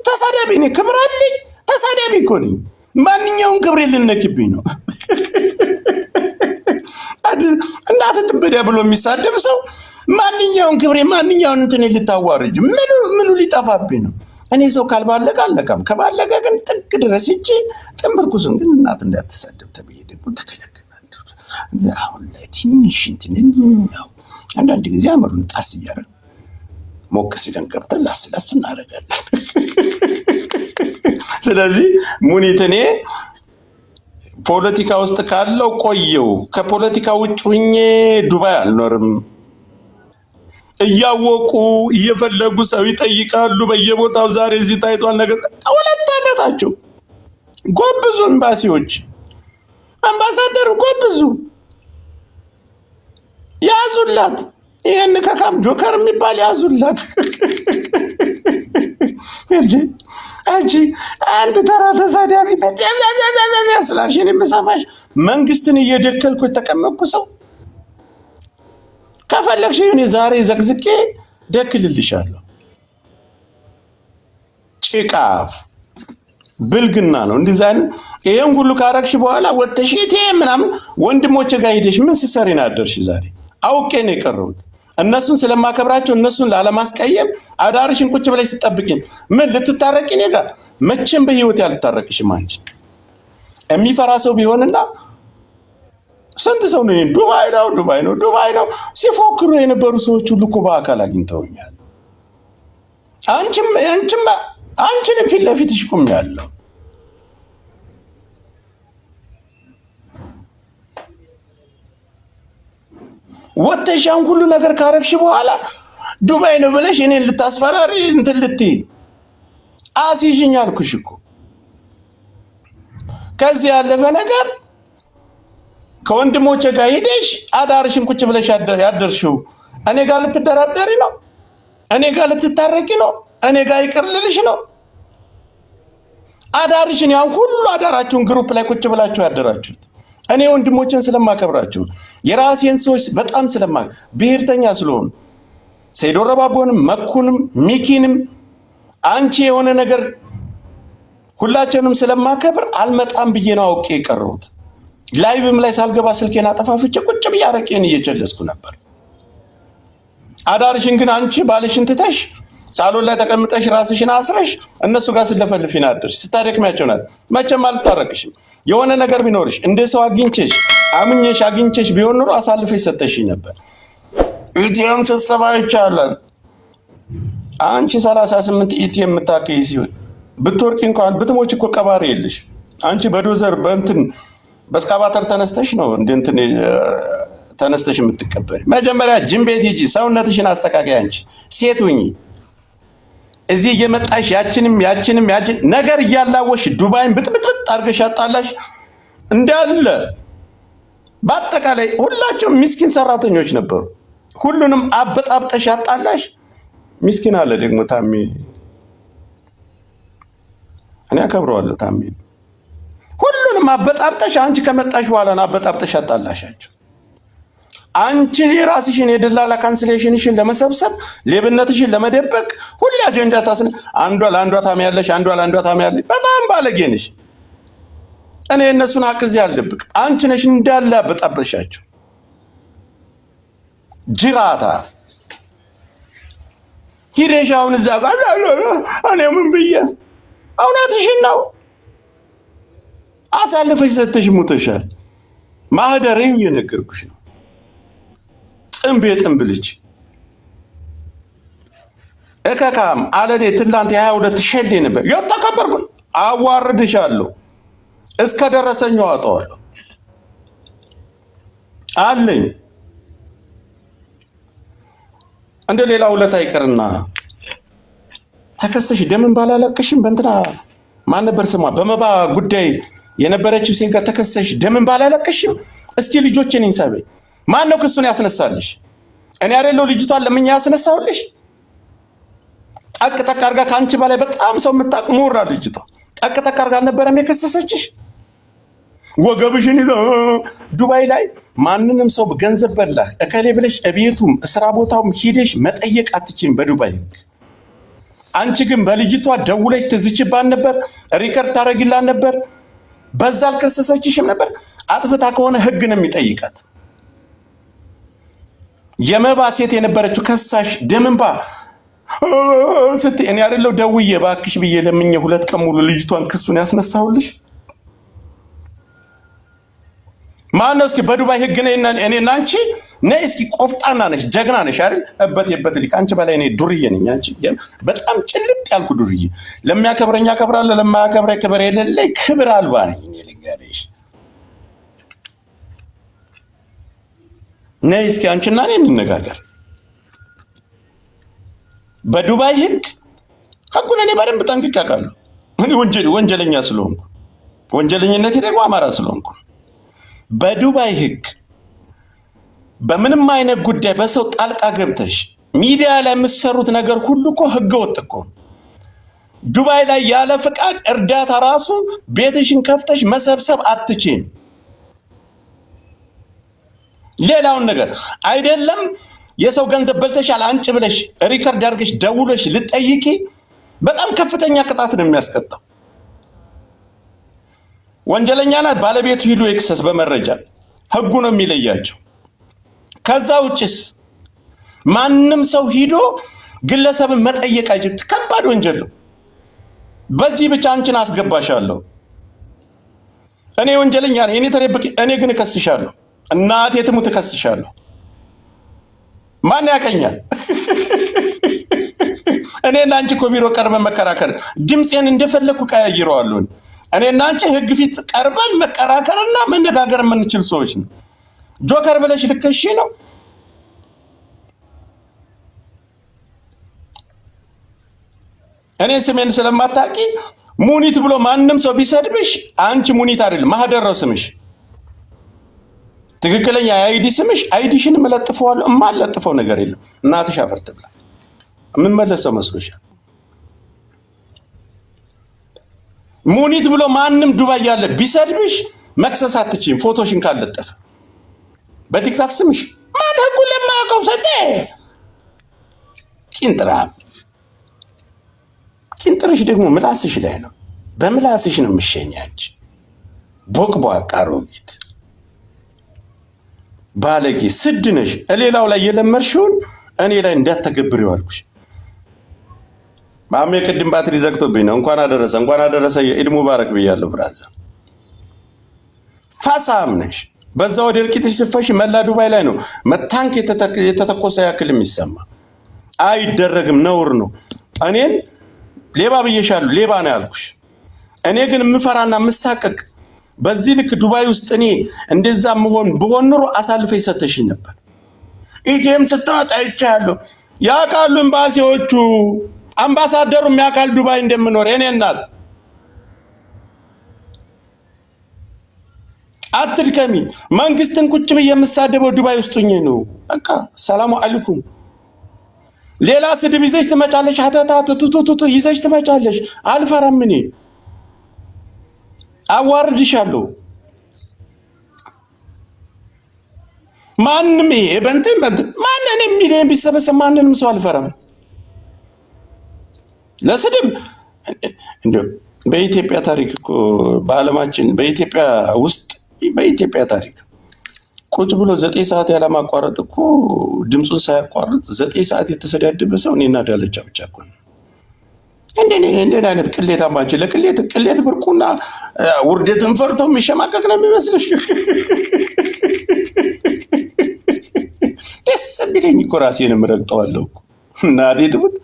S1: ተሳዳቢ እኔ ክብር አለኝ። ተሳዳቢ እኮ ነኝ። ማንኛውም ክብሬ ልነክብኝ ነው። እናት ትበዳ ብሎ የሚሳደብ ሰው ማንኛውም ክብሬ ማንኛውን እንትን ልታዋርጅ ምኑ ሊጠፋብኝ ነው? እኔ ሰው ካልባለቀ አለቀም። ከባለቀ ግን ጥግ ድረስ እጂ ጥንብርኩስን ግን እናት እንዳትሳደብ ተብዬ ደግሞ ተከለከለ። አሁን ላይ ትንሽ እንትን አንዳንድ ጊዜ አመሩን ጣስ እያደረግን ሞቅ ሲለን ገብተን ላስላስ እናደርጋለን። ስለዚህ ሙኒት እኔ ፖለቲካ ውስጥ ካለው ቆየው፣ ከፖለቲካ ውጭ ሁኜ ዱባይ አልኖርም። እያወቁ እየፈለጉ ሰው ይጠይቃሉ በየቦታው። ዛሬ እዚህ ታይቷል ነገር 2 ዓመታቸው ጎብዙ። ኤምባሲዎች አምባሳደሩ ጎብዙ፣ ያዙላት። ይሄን ከካም ጆከር የሚባል ያዙላት። አንቺ አንድ ተራ ተሳዳቢ ስላልሽን የምሰማሽ መንግስትን እየደከልኩ የተቀመጥኩ ሰው ከፈለግሽ እኔ ዛሬ ዘቅዝቄ ደክልልሻለሁ። ጭቃፍ ብልግና ነው። እንደዚህ አይነት ይሄን ሁሉ ካረክሽ በኋላ ወጥተሽ ምናምን ወንድሞቼ ጋር ሄደሽ ምን ስትሰሪ ነው ያደርሽ? ዛሬ አውቄ ነው የቀረሁት። እነሱን ስለማከብራቸው እነሱን ላለማስቀየም አዳርሽን ቁጭ ብለሽ ስጠብቂኝ ምን ልትታረቂ እኔ ጋር መቼም በህይወት ያልታረቅሽም አንቺ። የሚፈራ ሰው ቢሆንና ስንት ሰው ነው ዱባይ ነው ሲፎክሩ የነበሩ ሰዎች ሁሉ እኮ በአካል አግኝተውኛል። አንቺንም ፊት ለፊትሽ ቆሜያለሁ። ወጥተሽ ያን ሁሉ ነገር ካረግሽ በኋላ ዱባይ ነው ብለሽ እኔን ልታስፈራሪ እንትን ልትይ አስይዥኝ አልኩሽ እኮ። ከዚህ ያለፈ ነገር ከወንድሞቼ ጋር ሄደሽ አዳርሽን ቁጭ ብለሽ ያደርሽው እኔ ጋር ልትደራደሪ ነው? እኔ ጋር ልትታረቂ ነው? እኔ ጋር ይቅር ልልሽ ነው? አዳርሽን ያን ሁሉ አዳራችሁን ግሩፕ ላይ ቁጭ ብላችሁ ያደራችሁት እኔ ወንድሞችን ስለማከብራችሁ የራሴን ሰዎች በጣም ብሔርተኛ ስለሆኑ ሰይዶ ረባቦንም መኩንም ሚኪንም አንቺ የሆነ ነገር ሁላችንም ስለማከብር አልመጣም ብዬ ነው አውቄ የቀረሁት። ላይቭም ላይ ሳልገባ ስልኬን አጠፋፍቼ ቁጭ ብዬ አረቄን እየጨለስኩ ነበር። አዳርሽን ግን አንቺ ባልሽን ትተሽ ሳሎን ላይ ተቀምጠሽ ራስሽን አስረሽ እነሱ ጋር ስለፈልፊና አደርሽ ስታደክሚያቸው ናት። መቼም አልታረቅሽም። የሆነ ነገር ቢኖርሽ እንደ ሰው አግኝቼሽ ቢሆን ኖሮ አሳልፈሽ ሰጠሽኝ ነበር። ኢቲኤም ስብሰባ ይቻላል። አንቺ 38 ኢቲኤም የምታከይ ሲሆን ብትወርቂ እንኳን ብትሞች እኮ ቀባሪ የለሽ። አንቺ በዶዘር በስካባተር ተነስተሽ ነው እንትን ተነስተሽ የምትቀበሪ። መጀመሪያ ጅም ቤት ሂጂ፣ ሰውነትሽን አስተካካይ። አንቺ ሴት ሁኚ። እዚህ እየመጣሽ ያችንም ነገር እያላወሽ ዱባይን ብጥብጥ አድርገሽ አጣላሽ እንዳለ። በአጠቃላይ ሁላቸውም ምስኪን ሰራተኞች ነበሩ። ሁሉንም አበጣብጠሽ አጣላሽ። ምስኪን አለ ደግሞ ታሜ፣ እኔ አከብረዋለሁ ታሜ። ሁሉንም አበጣብጠሽ አንቺ ከመጣሽ በኋላ አበጣብጠሽ አጣላሻቸው። አንቺ የራስሽን የደላላ ካንስሌሽንሽን ለመሰብሰብ ሌብነትሽን ለመደበቅ ሁሉ አጀንዳ አንዷ ለአንዷ ታሚያለሽ፣ አንዷ ለአንዷ ታሚያለሽ። በጣም ባለጌ ነሽ። እኔ እነሱን ሀቅ እዚህ አልደብቅም። አንቺ ነሽ እንዳለ አበጣበሻቸው። ጅራታ ሂደሽ አሁን እዛ ጋር እኔ ምን ብዬ እውነትሽን ነው አሳልፈሽ ሰተሽ ሙተሻል። ማህደሬው እየነገርኩሽ ነው። ጥንብ ልጅ እከካም አለኔ ትላንት 22 ሸሌ ነበር የተከበርኩ። አዋርድሻለሁ እስከ ደረሰኛው አጣዋለሁ አለኝ። እንደ ሌላ ሁለት አይቀርና ተከሰሽ ደምን ባላለቀሽም በእንትና ማን ነበር ስሟ በመባ ጉዳይ የነበረችው ሴት ጋር ተከሰሽ ደምን ባላለቀሽም። እስኪ ልጆችን ይንሰበይ። ማን ነው ክሱን ያስነሳልሽ? እኔ አይደለው ልጅቷን ለምን ያስነሳውልሽ? ጠቅ አርጋ ካንቺ በላይ በጣም ሰው የምታቅሙራ ልጅቷ ጠቅ አርጋ አልነበረም የከሰሰችሽ? ወገብሽን ይዘው ዱባይ ላይ ማንንም ሰው ገንዘብ በላህ እከሌ ብለሽ እቤቱም ስራ ቦታውም ሂደሽ መጠየቅ አትችይም በዱባይ። አንቺ ግን በልጅቷ ደውለሽ ትዝችባን ነበር፣ ሪከርድ ታረግላን ነበር። በዛ አልከሰሰችሽም ነበር። አጥፍታ ከሆነ ህግ ነው የሚጠይቃት። የመባ ሴት የነበረችው ከሳሽ ደምንባ እኔ አይደለው ደውዬ ባክሽ ብዬ ለምኜ 2 ቀን ሙሉ ልጅቷን ክሱን ያስነሳውልሽ? ማን ነው? እስኪ በዱባይ ህግ እኔና አንቺ ነይ እስኪ ቆፍጣና ነሽ፣ ጀግና ነሽ አይደል? እበት ልክ አንቺ በላይ እኔ ዱርዬ ነኝ። አንቺ በጣም ጭልጥ ያልኩ ዱርዬ። ለሚያከብረኝ አከብራለሁ፣ ለማያከብረኝ ክብር የሌለኝ ክብር አልባ ነኝ እኔ ልንገርሽ። ነይ እስኪ አንቺና እኔ እንነጋገር። በዱባይ ህጉን እኔ በደንብ ጠንቅቄ አውቃለሁ። እኔ ወንጀለኛ ስለሆንኩ ወንጀለኝነቴ ደግሞ አማራ ስለሆንኩ በዱባይ ህግ በምንም አይነት ጉዳይ በሰው ጣልቃ ገብተሽ ሚዲያ ላይ የምትሰሩት ነገር ሁሉ እኮ ህገ ወጥ እኮ። ዱባይ ላይ ያለ ፍቃድ እርዳታ ራሱ ቤትሽን ከፍተሽ መሰብሰብ አትችይም። ሌላውን ነገር አይደለም የሰው ገንዘብ በልተሻል አንጭ ብለሽ ሪከርድ አድርገሽ ደውለሽ ልጠይቂ በጣም ከፍተኛ ቅጣት ነው የሚያስቀጣው። ወንጀለኛ ናት ባለቤቱ ሂዶ ኤክሰስ በመረጃ ህጉ ነው የሚለያቸው። ከዛ ውጭስ ማንም ሰው ሂዶ ግለሰብን መጠየቅ አይችልም። ከባድ ወንጀል ነው። በዚህ ብቻ አንቺን አስገባሻለሁ። እኔ ወንጀለኛ ነኝ፣ እኔ ተረብክ፣ እኔ ግን እከስሻለሁ። እናቴ ትሙት እከስሻለሁ። ማን ያቀኛል? እኔና አንቺ እኮ ቢሮ ቀርበን መከራከር፣ ድምፄን እንደፈለኩ ቀያይረዋለሁ። እኔና አንቺ ህግ ፊት ቀርበን መከራከርና መነጋገር የምንችል ሰዎች ነው። ጆከር ብለሽ ልከሽ ነው። እኔ ስሜን ስለማታውቂ ሙኒት ብሎ ማንም ሰው ቢሰድብሽ አንቺ ሙኒት አይደለም ማህደር ነው ስምሽ። ትክክለኛ አይዲ ስምሽ አይዲሽን መለጥፈዋለሁ። የማለጥፈው ነገር የለም። እናትሽ አፈርት ብላ ምን መለሰው መስሎሻል? ሙኒት ብሎ ማንም ዱባይ ያለ ቢሰድብሽ መክሰስ አትችይም። ፎቶሽን ካለጠፈ በቲክታክ ስምሽ ማለቁ ለማያውቀው ሰጠ ቂንጥራ ቂንጥርሽ ደግሞ ምላስሽ ላይ ነው። በምላስሽ ነው የምትሸኛች። ቦቅቧቃ አሮጊት ባለጌ ስድ ነሽ። ሌላው ላይ የለመርሽውን እኔ ላይ እንዳትተገብሪው አልኩሽ። ማሜ ቅድም ባትሪ ዘግቶብኝ ነው። እንኳን አደረሰ የኢድ ሙባረክ ብያለሁ። ብራዘር ፋሳም ነሽ። በዛ ወደ እልቂትሽ ስፈሽ መላ ዱባይ ላይ ነው መታንክ የተተኮሰ ያክል የሚሰማ። አይደረግም፣ ነውር ነው። እኔን ሌባ ብዬሻለሁ፣ ሌባ ነው ያልኩሽ። እኔ ግን የምፈራና የምሳቀቅ በዚህ ልክ ዱባይ ውስጥ እኔ እንደዛ ብሆን ኑሮ አሳልፈሽ ሰተሽኝ ነበር። ኢቲኤም ስታወጣ አይቻለሁ። ያውቃሉ ኤምባሲዎቹ፣ አምባሳደሩ የሚያውቃል ዱባይ እንደምኖር። የኔ እናት አትድከሚ። መንግስትን ቁጭ ብዬ የምሳደበው ዱባይ ውስጥ ሆኜ ነው። በቃ ሰላሙ አለይኩም። ሌላ ስድብ ይዘሽ ትመጫለሽ። አተታ ቱቱቱቱ ይዘሽ ትመጫለሽ። አልፈራም። እኔ አዋርድሻለሁ። ማንም ይሄ በእንትን ማንንም ሚሊዮን ቢሰበሰብ ማንንም ሰው አልፈራም። ለስድብ እንደው በኢትዮጵያ ታሪክ እኮ በዓለማችን በኢትዮጵያ ታሪክ ቁጭ ብሎ 9 ሰዓት ያለማቋረጥ እኮ ድምፁን ሳያቋርጥ 9 ሰዓት የተሰዳደበ ሰው እኔና ዳለቻ ብቻ እኮ ነው። እንደኔ አይነት ቅሌት አማች ቅሌት ብርቁና ውርደትን ፈርቶ የሚሸማቀቅ ነው የሚመስልሽ? ደስ ቢለኝ እኮ ራሴንም ረግጠዋለሁ እኮ እናቴ ትሙት።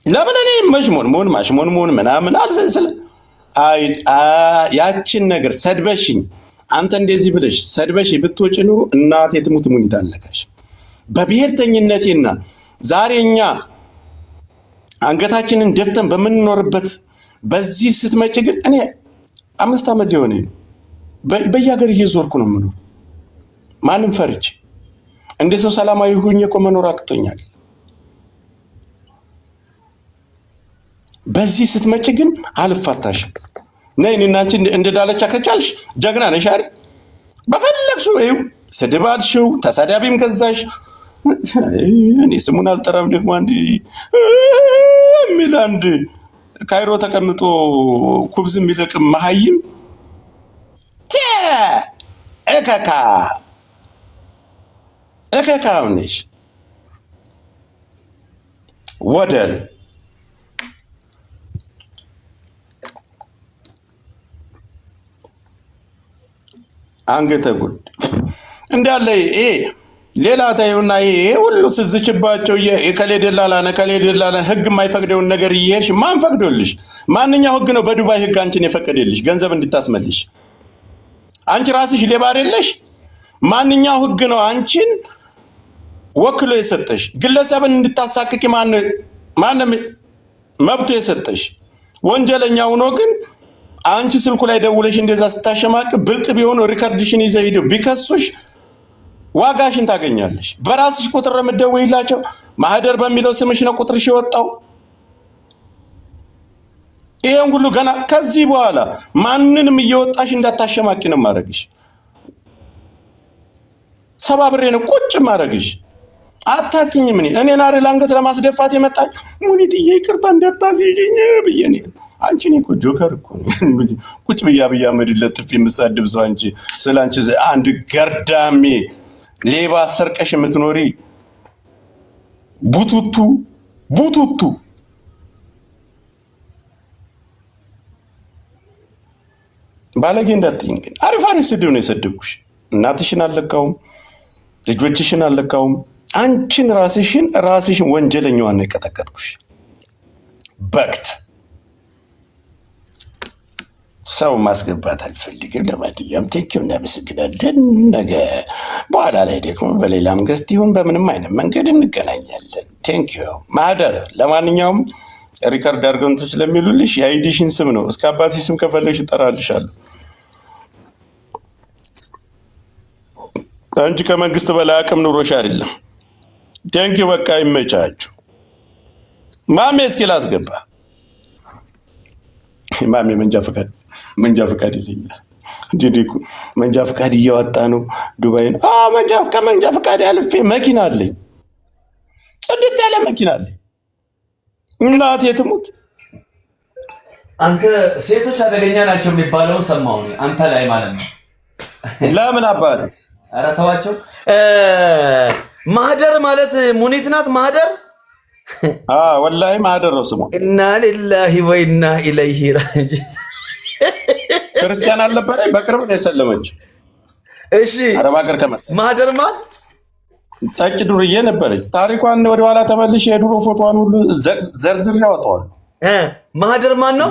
S1: ለምን እኔ ማሽሞን ምናምን አልፈስል ያችን ነገር ሰድበሽኝ አንተ እንደዚህ ብለሽ ሰድበሽ ብትወጪ ኑሮ እናቴ ትሙት ሙኒት አለካሽ። በብሔርተኝነቴና ዛሬ እኛ አንገታችንን ደፍተን በምንኖርበት በዚህ ስትመጪ ግን እኔ 5 ዓመት ሊሆነኝ ነው። በየሀገር እየዞርኩ ነው የምኖር። ማንም ፈርቼ እንደ ሰው ሰላማዊ ሆኜ እኮ መኖር አቅቶኛል። በዚህ ስትመጪ ግን አልፋታሽም። ነይ እኔና አንቺ እንደዳለቻ ከቻልሽ ጀግና ነሽ አይደል? በፈለግሽው ይኸው ስድብ አልሽው፣ ተሳዳቢም ገዛሽ። እኔ ስሙን አልጠራም። ደግሞ አንድ ካይሮ ተቀምጦ ኩብዝ የሚለቅም መሀይም እከካም ነሽ ወደል አንገተ ጉድ እንዳለ ይሄ ሌላ ታዩና ይሄ ሁሉ ስዝችባቸው የከሌ ደላላ ህግ የማይፈቅደውን ነገር እየሄድሽ ማን ፈቅዶልሽ? ማንኛው ህግ ነው በዱባይ ህግ አንቺን የፈቀደልሽ ገንዘብ እንድታስመልሽ? አንቺ ራስሽ ሌባ አይደለሽ? ማንኛው ህግ ነው አንቺን ወክሎ የሰጠሽ? ግለሰብን እንድታሳቅቂ ማንም መብቱ የሰጠሽ? ወንጀለኛ ሆኖ ግን አንቺ ስልኩ ላይ ደውለሽ እንደዛ ስታሸማቅ ብልጥ ቢሆኑ ሪከርድሽን ይዘው ሄደው ቢከሱሽ ዋጋሽን ታገኛለሽ። በራስሽ ቁጥር የምትደውይላቸው ማህደር በሚለው ስምሽ ነው ቁጥርሽ የወጣው። ይሄን ሁሉ ገና ከዚህ በኋላ ማንንም እየወጣሽ እንዳታሸማቂ ነው ማድረግሽ። ሰባብሬ ነው ቁጭ ማድረግሽ። አታውቂኝም። እኔን አይደል አንገት ለማስደፋት የመጣሽ ሙኒትዬ ይቅርታ እንዳታስይኝ ብዬ ነው አንቺ እኔ እኮ ጆከር እኮ ቁጭ ብያ አህመድ ለጥፍ የምሳድብ ሰው አንቺ ስለ አንቺ አንድ ገርዳሜ ሌባ ሰርቀሽ የምትኖሪ ቡቱቱ ባለጌ እንዳትይኝ ግን አሪፍ ስድብ ነው የሰደብኩሽ። እናትሽን አልለካውም፣ ልጆችሽን አልለካውም። አንቺን ራስሽን ወንጀለኛዋን ነው የቀጠቀጥኩሽ። በቅት ሰው ማስገባት አልፈልግም። ለማንኛውም ቴንኪው እናመሰግናለን። ነገ በኋላ ላይ ደግሞ በሌላም ገስት ይሁን በምንም አይነት መንገድ እንገናኛለን። ቴንኪው ማህደር። ለማንኛውም ሪከርድ አድርገው እንትን ስለሚሉልሽ የአይዲሽን ስም ነው። እስከ አባትሽ ስም ከፈለግሽ እጠራልሻለሁ። አንቺ ከመንግስት በላይ አቅም ኑሮሽ አይደለም። ቴንኪው በቃ ይመቻችሁ። ማሜ እስኪ ላስገባ። ማሜ መንጃ ፈቃድ ይለኛል። እንዲህ መንጃ ፈቃድ እያወጣ ነው ዱባይ ነው። ከመንጃ ፈቃድ ያልፌ መኪና አለኝ፣ ጽድት ያለ መኪና አለኝ። እናቴ ትሙት።
S2: አንተ ሴቶች አደገኛ ናቸው የሚባለው ሰማሁ አንተ ላይ ማለት ነው።
S1: ለምን አባቴ?
S2: ኧረ ተዋቸው። ማህደር ማለት ሙኒት ናት። ማህደር
S1: ወላሂ ማህደር ነው ስሟ።
S2: ኢና ሊላሂ ወኢና ኢለይሂ ራጂዑን።
S1: ክርስቲያን አልነበረ በቅርብ ነው የሰለመችው።
S2: እሺ ማህደር ማለት
S1: ጠጭ ዱርዬ ነበረች። ታሪኳን ወደኋላ ተመልሽ የድሮ ፎቶዋን ሁሉ ዘርዝር ያወጣዋል።
S2: ማህደር ማን ነው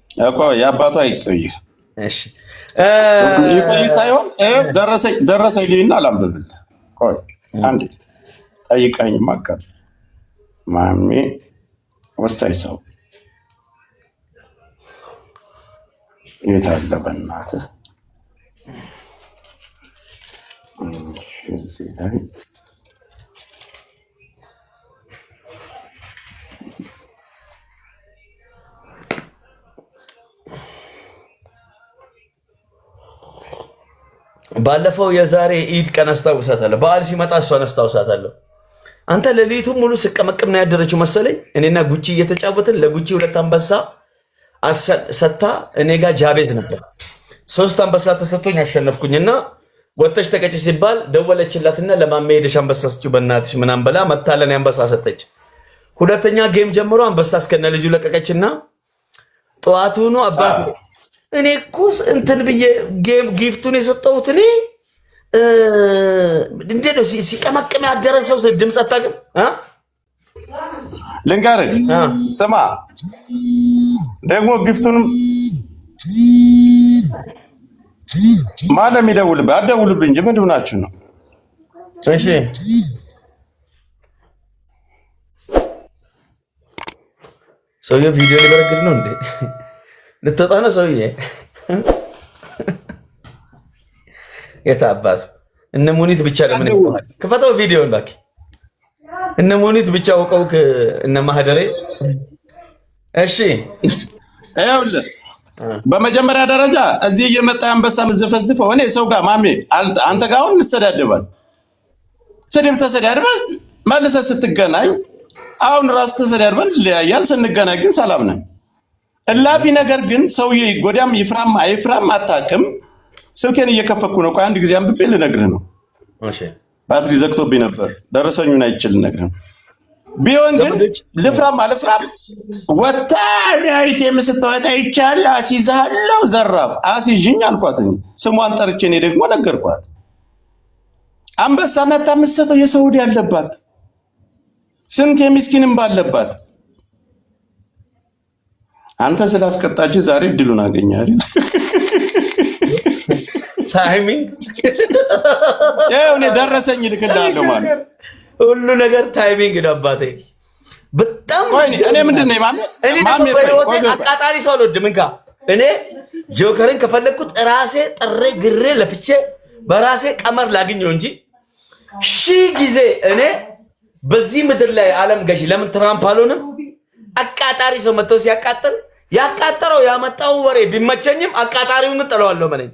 S1: እኮ? የአባቷ ይቆይ።
S2: እሺ
S1: ይቆይ ሳይሆን ደረሰኝ ልይና አላምብብል። ቆይ አንዴ ጠይቀኝ። ማከር ማሜ ወሳኝ ሰው የት አለ በእናትህ? እዚህ ላይ
S2: ባለፈው የዛሬ ኢድ ቀን አስታውሳታለሁ። በዓል ሲመጣ እሷን አስታውሳታለሁ። አንተ ሌሊቱን ሙሉ ስቀመቅም ነው ያደረችው መሰለኝ። እኔና ጉቺ እየተጫወትን ለጉቺ 2 አንበሳ ሰታ፣ እኔ ጋር ጃቤዝ ነበር። 3 አንበሳ ተሰጥቶኝ አሸነፍኩኝና ወጥተሽ ተቀጭ ሲባል ደወለችላትና ለማሜ ሄደሽ አንበሳ ስጪው በእናትሽ ምናምን ብላ መታለን አንበሳ ሰጠች። ሁለተኛ ጌም ጀምሮ አንበሳ እስከነ ልጁ ለቀቀችና ጠዋቱኑ አባት እኔ እኮ እንትን ብዬ ጌም ጊፍቱን የሰጠሁት እኔ እንዴት ነው ሲቀመቅም ያደረ ሰው ድምፅ አታውቅም?
S1: ልንገርህ ስማ፣ ደግሞ ጊፍቱን ማነው የሚደውልብህ? አትደውልብህ እንጂ ምንድን ናችሁ ነው?
S2: እሺ ሰውዬው ቪዲዮ ሊበረግድ ነው እንዴ? ልትወጣ ነው ሰውዬ? የት አባቱ እነ ሙኒት ብቻ ለምን ይባላል? ክፈተው ቪዲዮን እባክህ። እነ ሙኒት ብቻ አውቀው እነ ማህደሬ። እሺ
S1: ይኸውልህ በመጀመሪያ ደረጃ እዚህ እየመጣ አንበሳ ምዘፈዝፈው እኔ ሰው ጋር ማሜ አንተ ጋር አሁን እንሰዳደባል። ስድብ ተሰዳድበን መልሰህ ስትገናኝ አሁን ራሱ ተሰዳድበን ለያያል። ስንገናኝ ግን ሰላም ነን። እላፊ ነገር ግን ሰውዬ ጎዳም ይፍራም አይፍራም አታውቅም። ስልኬን እየከፈኩ ነው። ቆይ አንድ ጊዜ አንብቤ ልነግርህ ነው።
S2: እሺ
S1: ባትሪ ዘግቶብኝ ነበር። ደረሰኙን አይችል ልነግርህ ነው። ቢሆን ግን ልፍራም አልፍራም ወጣ ዳይት የምስተወጣ ይቻል አሲዛለው ዘራፍ አሲጅኝ አልኳት። ስሟን ጠርቼ እኔ ደግሞ ነገርኳት። አንበሳ መታ የምትሰጠው የሰውዲ ያለባት ስንት የሚስኪንም ባለባት አንተ ስላስቀጣች ዛሬ እድሉን አገኛል።
S2: ታይሚንግ
S1: እኔ ደረሰኝ ልክልሃለሁ ማለት
S2: ሁሉ ነገር ታይሚንግ ነው አባቴ። በጣም
S1: እኔ ምንድን ነው
S2: ማሜ አቃጣሪ ሰው አልወድም። እንካ እኔ ጆከርን ከፈለግኩት ራሴ ጥሬ ግሬ ለፍቼ በራሴ ቀመር ላግኘው እንጂ ሺህ ጊዜ እኔ በዚህ ምድር ላይ ዓለም ገዢ ለምን ትራምፕ አልሆንም? አቃጣሪ ሰው መጥቶ ሲያቃጥል ያቃጠረው ያመጣው ወሬ ቢመቸኝም አቃጣሪውን ጥለዋለሁ። ማለት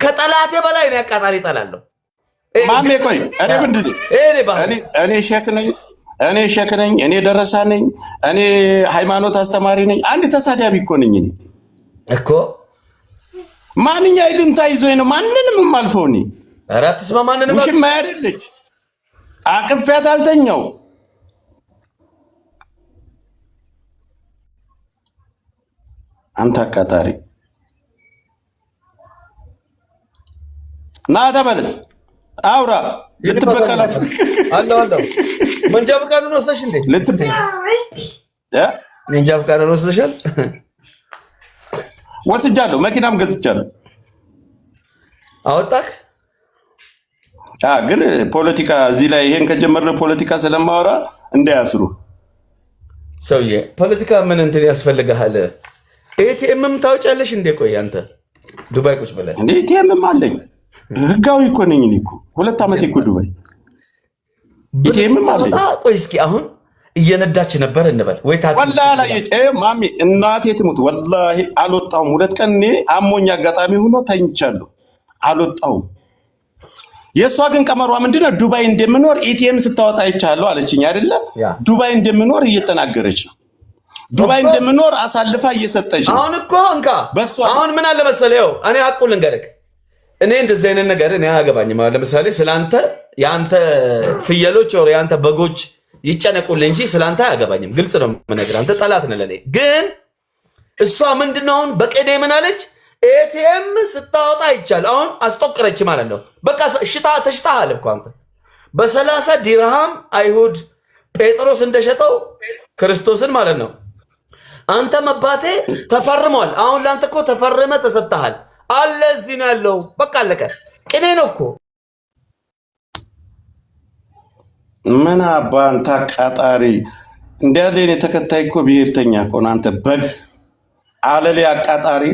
S2: ከጠላቴ በላይ ነው አቃጣሪ ጠላለሁ።
S1: ማሜ ቆይ እኔ ምንድን ነው እኔ ሼክ ነኝ እኔ ሸክ ነኝ፣ እኔ ደረሳ ነኝ፣ እኔ ሃይማኖት አስተማሪ ነኝ። አንድ ተሳዳቢ እኮ ነኝ እኔ
S2: እኮ።
S1: ማንኛ ይልንታ ይዞኝ ነው ማንንም የማልፈው እኔ።
S2: ኧረ አትስማ ማንንም።
S1: ውሽማ አይደለች አቅፌያት አልተኛው። አንተ አቃጣሪ ና ተመለስ፣ አውራ ልትበቀላት
S2: አለው። መንጃ ፈቃዱን ወሰድሽ እንዴ? መንጃ ፈቃዱን ወሰድሻል?
S1: ወስጃለሁ፣ መኪናም ገዝቻለሁ።
S2: አወጣክ?
S1: ግን ፖለቲካ እዚህ ላይ ይሄን ከጀመርን ፖለቲካ ስለማወራ እንዳያስሩ።
S2: ሰውዬ ፖለቲካ ምን እንትን ያስፈልግሃል? ኤቲኤምም ታውጫለሽ እንዴ? ቆይ አንተ ዱባይ ቁጭ ብለህ
S1: እንዴ? ኤቲኤምም አለኝ፣ ህጋዊ እኮ ነኝ እኔ እኮ 2 ዓመት እኮ ዱባይ ኤቲኤምም አለኝ።
S2: ቆይ እስኪ አሁን እየነዳች ነበር እንበል ወይ ታክሲ
S1: ወላሂ ማሚ እናቴ ትሙት ወላሂ አልወጣሁም። 2 ቀን እኔ አሞኝ አጋጣሚ ሆኖ ተኝቻለሁ፣ አልወጣሁም። የእሷ ግን ቀመሯ ምንድነው? ዱባይ እንደምኖር ኤቲኤም ስታወጣ አይቻለሁ አለችኝ አይደለ? ዱባይ እንደምኖር እየተናገረች ነው። ዱባይ እንደምኖር አሳልፋ እየሰጠች ነው።
S2: አሁን እኮ እንካ አሁን ምን አለ መሰለህ፣ ይኸው እኔ አቁል ልንገርህ፣ እኔ እንደዚህ አይነት ነገር እኔ አያገባኝም። አሁን ለምሳሌ ስላንተ የአንተ ፍየሎች ወር የአንተ በጎች ይጨነቁልህ እንጂ ስላንተ አያገባኝም። ግልጽ ነው የምነግርህ፣ አንተ ጠላት ነህ ለኔ። ግን እሷ ምንድነው አሁን በቀዴ ምን አለች? ኤቲኤም ስታወጣ ይቻል። አሁን አስጦቅረች ማለት ነው። በቃ ተሽጣሃል እኮ አንተ። በ30 ዲርሃም አይሁድ ጴጥሮስ እንደሸጠው ክርስቶስን ማለት ነው። አንተ መባቴ ተፈርሟል። አሁን ለአንተ እኮ ተፈርመ ተሰጥተሃል አለ። እዚህ ነው ያለው። በቃ አለቀ። ቅኔ ነው እኮ።
S1: ምን አባን ታቃጣሪ እንዲያለ እኔ ተከታይ እኮ ብሔርተኛ እኮ ነው አንተ በግ አለሌ አቃጣሪ።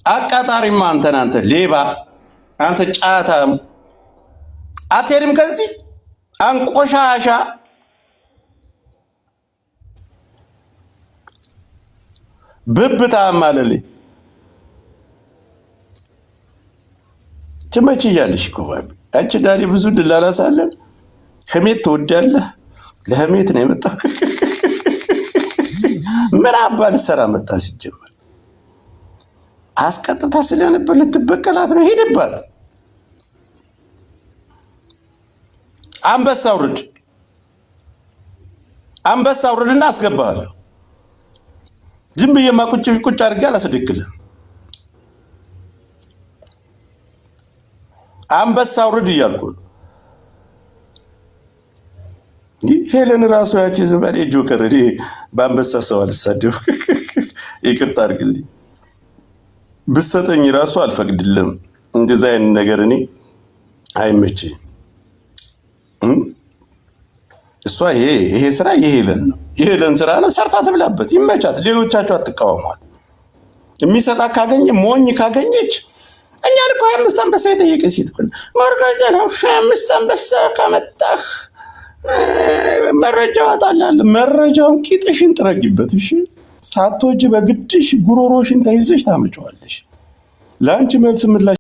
S1: አቃጣሪማ አንተ ሌባ፣ አንተ ጫታም አትሄድም ከዚህ አንቆሻሻ። ብብታም አለሌ ትመች እያለሽ እኮ ባቢ አንቺ ዳሪ ብዙ ድላላሳለን። ህሜት ትወዳለህ? ለህሜት ነው የመጣው። ምን አባል ሰራ መጣ ሲጀመር አስቀጥታ ስለነበር ልትበቀላት ነው። ሄድባት። አንበሳ አውርድና አስገባለሁ። ዝም ብዬማ ቁጭ አድርጌ አላስደክልም። አንበሳ አውርድ እያልኩ ሄለን ራሱ ያቺ ዝማሬ ጆከር እኔ በአንበሳ ሰው አልሳደብ። ይቅርታ አድርግልኝ። ብሰጠኝ ራሱ አልፈቅድልም። እንደዛ አይነት ነገር እኔ አይመችኝም። እሷ ይሄ ስራ የሄለን ነው፣ የሄለን ስራ ነው። ሰርታ ትብላበት፣ ይመቻት። ሌሎቻቸው አትቃወሟል። የሚሰጣ ካገኘ ሞኝ ካገኘች እኛ ልኮ 25 አንበሳ የጠየቀ ሴት እኮ መርጋጃ ነው። 25 አንበሳ ካመጣህ መረጃ አጣላለሁ። መረጃውን ቂጥሽን ጥረጊበት። እሺ ሳትወጂ በግድሽ ጉሮሮሽን ተይዘሽ ታመጪዋለሽ። ለአንቺ መልስ ምላሽ